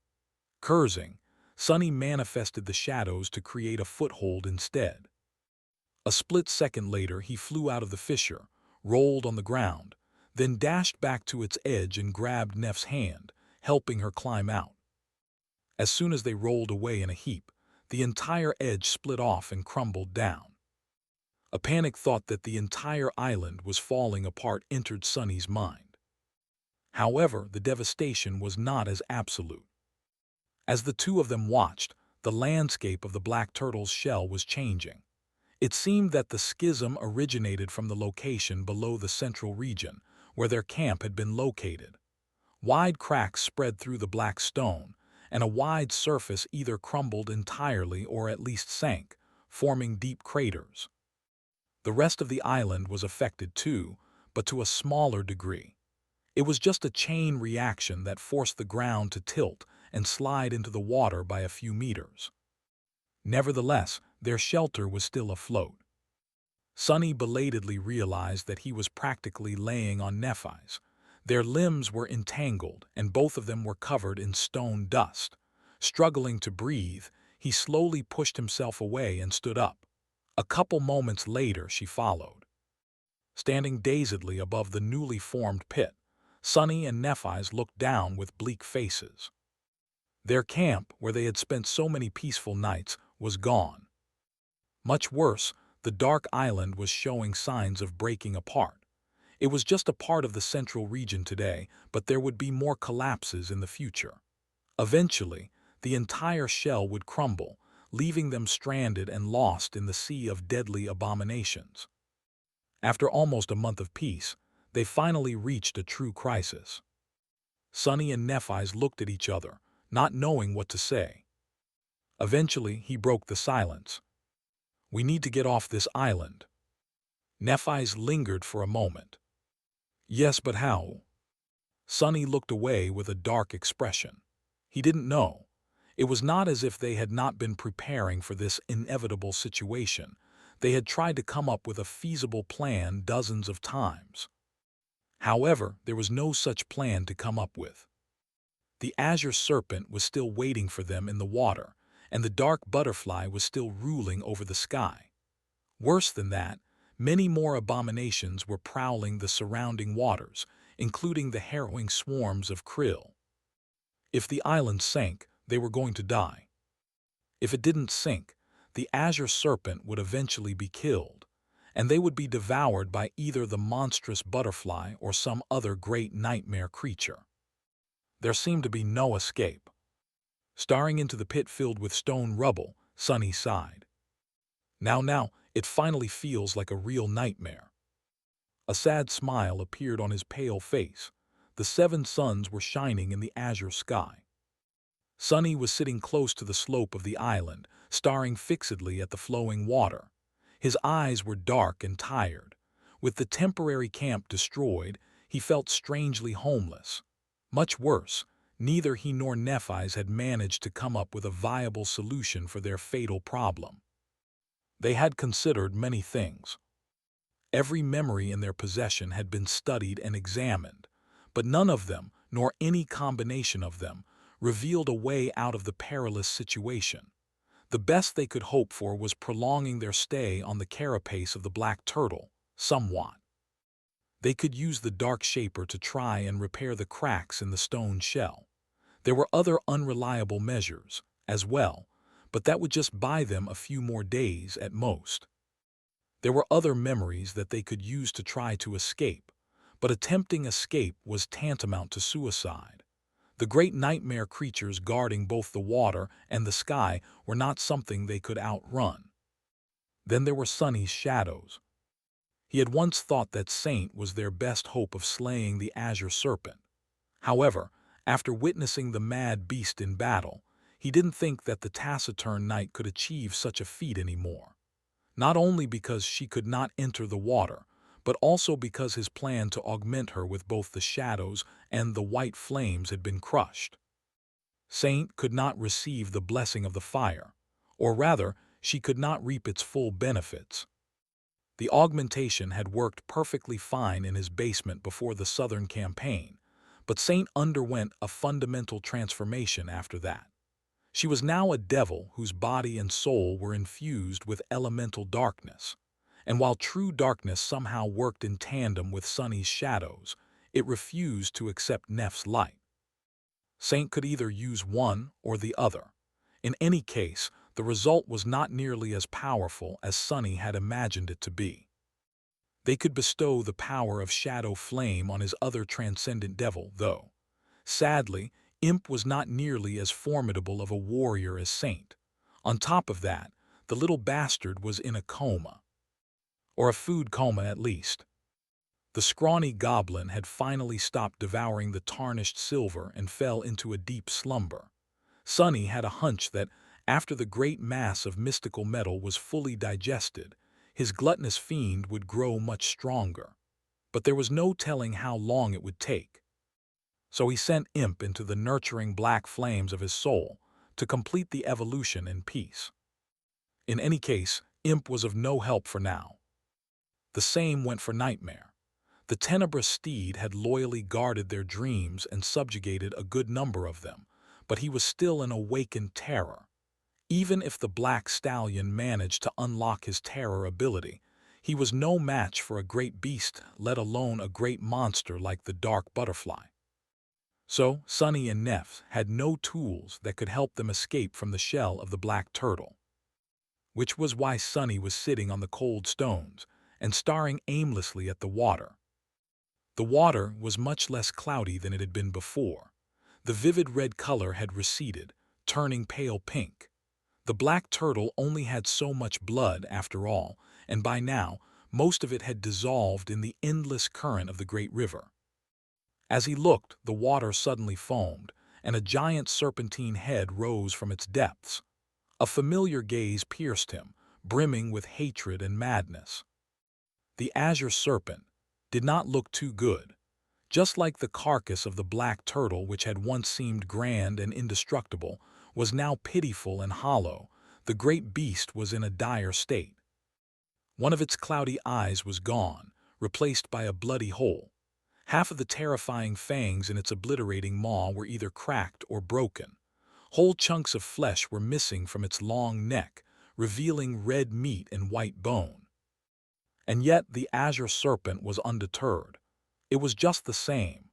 Cursing, Sonny manifested the shadows to create a foothold instead. A split second later, he flew out of the fissure, rolled on the ground, then dashed back to its edge and grabbed Neff's hand, helping her climb out. As soon as they rolled away in a heap, the entire edge split off and crumbled down. A panic thought that the entire island was falling apart entered Sonny's mind. However, the devastation was not as absolute. As the two of them watched, the landscape of the black turtle's shell was changing. It seemed that the schism originated from the location below the central region, where their camp had been located. Wide cracks spread through the black stone, and a wide surface either crumbled entirely or at least sank, forming deep craters. The rest of the island was affected too, but to a smaller degree. It was just a chain reaction that forced the ground to tilt and slide into the water by a few meters. Nevertheless, their shelter was still afloat. Sonny belatedly realized that he was practically laying on Nephi's. Their limbs were entangled, and both of them were covered in stone dust. Struggling to breathe, he slowly pushed himself away and stood up. A couple moments later, she followed. Standing dazedly above the newly formed pit, Sonny and Nephi's looked down with bleak faces. Their camp, where they had spent so many peaceful nights, was gone. Much worse, the dark island was showing signs of breaking apart. It was just a part of the central region today, but there would be more collapses in the future. Eventually, the entire shell would crumble, leaving them stranded and lost in the sea of deadly abominations. After almost a month of peace, they finally reached a true crisis. Sonny and Nephi's looked at each other, not knowing what to say. Eventually, he broke the silence. "We need to get off this island." Nephi's lingered for a moment. "Yes, but how?" Sonny looked away with a dark expression. He didn't know. It was not as if they had not been preparing for this inevitable situation. They had tried to come up with a feasible plan dozens of times. However, there was no such plan to come up with. The azure serpent was still waiting for them in the water, and the dark butterfly was still ruling over the sky. Worse than that, many more abominations were prowling the surrounding waters, including the harrowing swarms of krill. If the island sank, they were going to die. If it didn't sink, the azure serpent would eventually be killed, and they would be devoured by either the monstrous butterfly or some other great nightmare creature. There seemed to be no escape. Staring into the pit filled with stone rubble, Sonny sighed. Now, it finally feels like a real nightmare." A sad smile appeared on his pale face. The 7 suns were shining in the azure sky. Sonny was sitting close to the slope of the island, staring fixedly at the flowing water. His eyes were dark and tired. With the temporary camp destroyed, he felt strangely homeless. Much worse, neither he nor Nephi's had managed to come up with a viable solution for their fatal problem. They had considered many things. Every memory in their possession had been studied and examined, but none of them, nor any combination of them, revealed a way out of the perilous situation. The best they could hope for was prolonging their stay on the carapace of the black turtle, somewhat. They could use the dark shaper to try and repair the cracks in the stone shell. There were other unreliable measures, as well, but that would just buy them a few more days at most. There were other memories that they could use to try to escape, but attempting escape was tantamount to suicide. The great nightmare creatures guarding both the water and the sky were not something they could outrun. Then there were Sunny's shadows. He had once thought that Saint was their best hope of slaying the azure serpent. However, after witnessing the mad beast in battle, he didn't think that the taciturn knight could achieve such a feat anymore. Not only because she could not enter the water, but also because his plan to augment her with both the shadows and the white flames had been crushed. Saint could not receive the blessing of the fire, or rather, she could not reap its full benefits. The augmentation had worked perfectly fine in his basement before the Southern campaign, but Saint underwent a fundamental transformation after that. She was now a devil whose body and soul were infused with elemental darkness, and while true darkness somehow worked in tandem with Sunny's shadows, it refused to accept Neff's light. Saint could either use one or the other. In any case, the result was not nearly as powerful as Sunny had imagined it to be. They could bestow the power of Shadow Flame on his other transcendent devil, though. Sadly, Imp was not nearly as formidable of a warrior as Saint. On top of that, the little bastard was in a coma. Or a food coma at least. The scrawny goblin had finally stopped devouring the tarnished silver and fell into a deep slumber. Sunny had a hunch that, after the great mass of mystical metal was fully digested, his gluttonous fiend would grow much stronger. But there was no telling how long it would take. So he sent Imp into the nurturing black flames of his soul to complete the evolution in peace. In any case, Imp was of no help for now. The same went for Nightmare. The tenebrous steed had loyally guarded their dreams and subjugated a good number of them, but he was still an awakened terror. Even if the black stallion managed to unlock his terror ability, he was no match for a great beast, let alone a great monster like the dark butterfly. So, Sunny and Neff had no tools that could help them escape from the shell of the black turtle. Which was why Sunny was sitting on the cold stones and staring aimlessly at the water. The water was much less cloudy than it had been before. The vivid red color had receded, turning pale pink. The black turtle only had so much blood after all, and by now, most of it had dissolved in the endless current of the great river. As he looked, the water suddenly foamed, and a giant serpentine head rose from its depths. A familiar gaze pierced him, brimming with hatred and madness. The azure serpent did not look too good. Just like the carcass of the black turtle, which had once seemed grand and indestructible, was now pitiful and hollow, the great beast was in a dire state. One of its cloudy eyes was gone, replaced by a bloody hole. Half of the terrifying fangs in its obliterating maw were either cracked or broken. Whole chunks of flesh were missing from its long neck, revealing red meat and white bone. And yet the azure serpent was undeterred. It was just the same.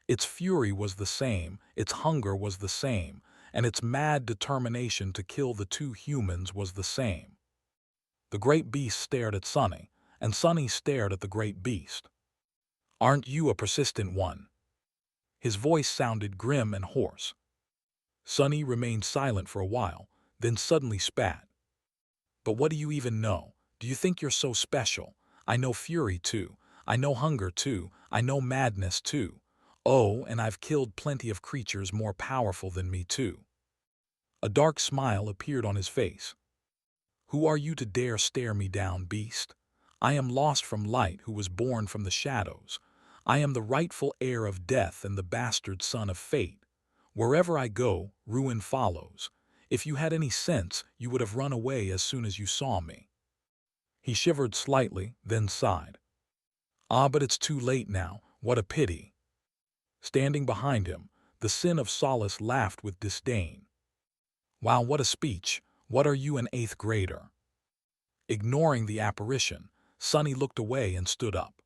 Its fury was the same, its hunger was the same, and its mad determination to kill the two humans was the same. The great beast stared at Sunny, and Sunny stared at the great beast. "Aren't you a persistent one?" His voice sounded grim and hoarse. Sunny remained silent for a while, then suddenly spat. "But what do you even know? Do you think you're so special? I know fury too. I know hunger too. I know madness too. Oh, and I've killed plenty of creatures more powerful than me too." A dark smile appeared on his face. "Who are you to dare stare me down, beast? I am lost from light who was born from the shadows. I am the rightful heir of death and the bastard son of fate. Wherever I go, ruin follows. If you had any sense, you would have run away as soon as you saw me." He shivered slightly, then sighed. "Ah, but it's too late now. What a pity." Standing behind him, the Sin of Solace laughed with disdain. "Wow, what a speech. What are you, an 8th grader?" Ignoring the apparition, Sunny looked away and stood up.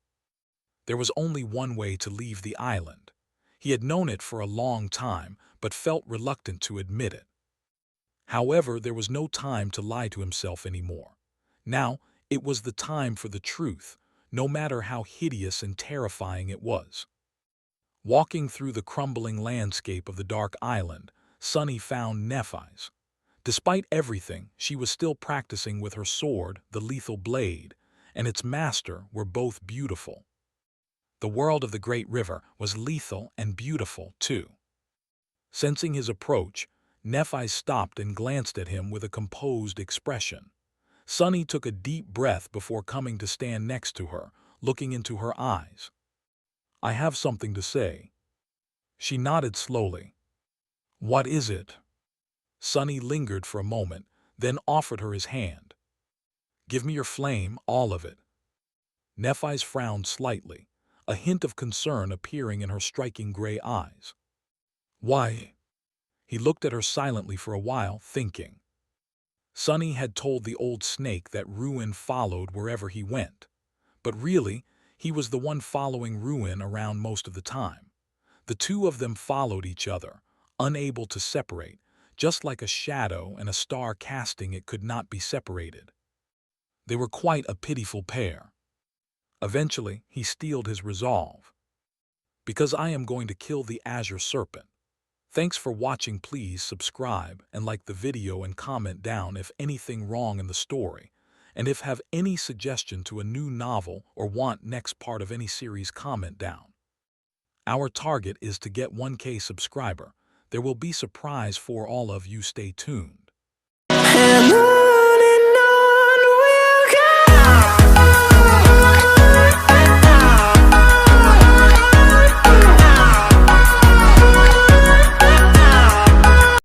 There was only one way to leave the island. He had known it for a long time, but felt reluctant to admit it. However, there was no time to lie to himself anymore. Now, it was the time for the truth, no matter how hideous and terrifying it was. Walking through the crumbling landscape of the dark island, Sunny found Nephi's. Despite everything, she was still practicing with her sword, the lethal blade, and its master were both beautiful. The world of the Great River was lethal and beautiful, too. Sensing his approach, Nephi stopped and glanced at him with a composed expression. Sunny took a deep breath before coming to stand next to her, looking into her eyes. "I have something to say." She nodded slowly. "What is it?" Sunny lingered for a moment, then offered her his hand. "Give me your flame, all of it." Nephi's frowned slightly, a hint of concern appearing in her striking gray eyes. "Why?" He looked at her silently for a while, thinking. Sunny had told the old snake that Ruin followed wherever he went. But really, he was the one following Ruin around most of the time. The two of them followed each other, unable to separate, just like a shadow and a star casting it could not be separated. They were quite a pitiful pair. Eventually, he steeled his resolve. "Because I am going to kill the Azure Serpent." Thanks for watching. Please subscribe and like the video and comment down if anything wrong in the story. And if have any suggestion to a new novel or want next part of any series, comment down. Our target is to get 1K subscriber. There will be surprise for all of you. Stay tuned.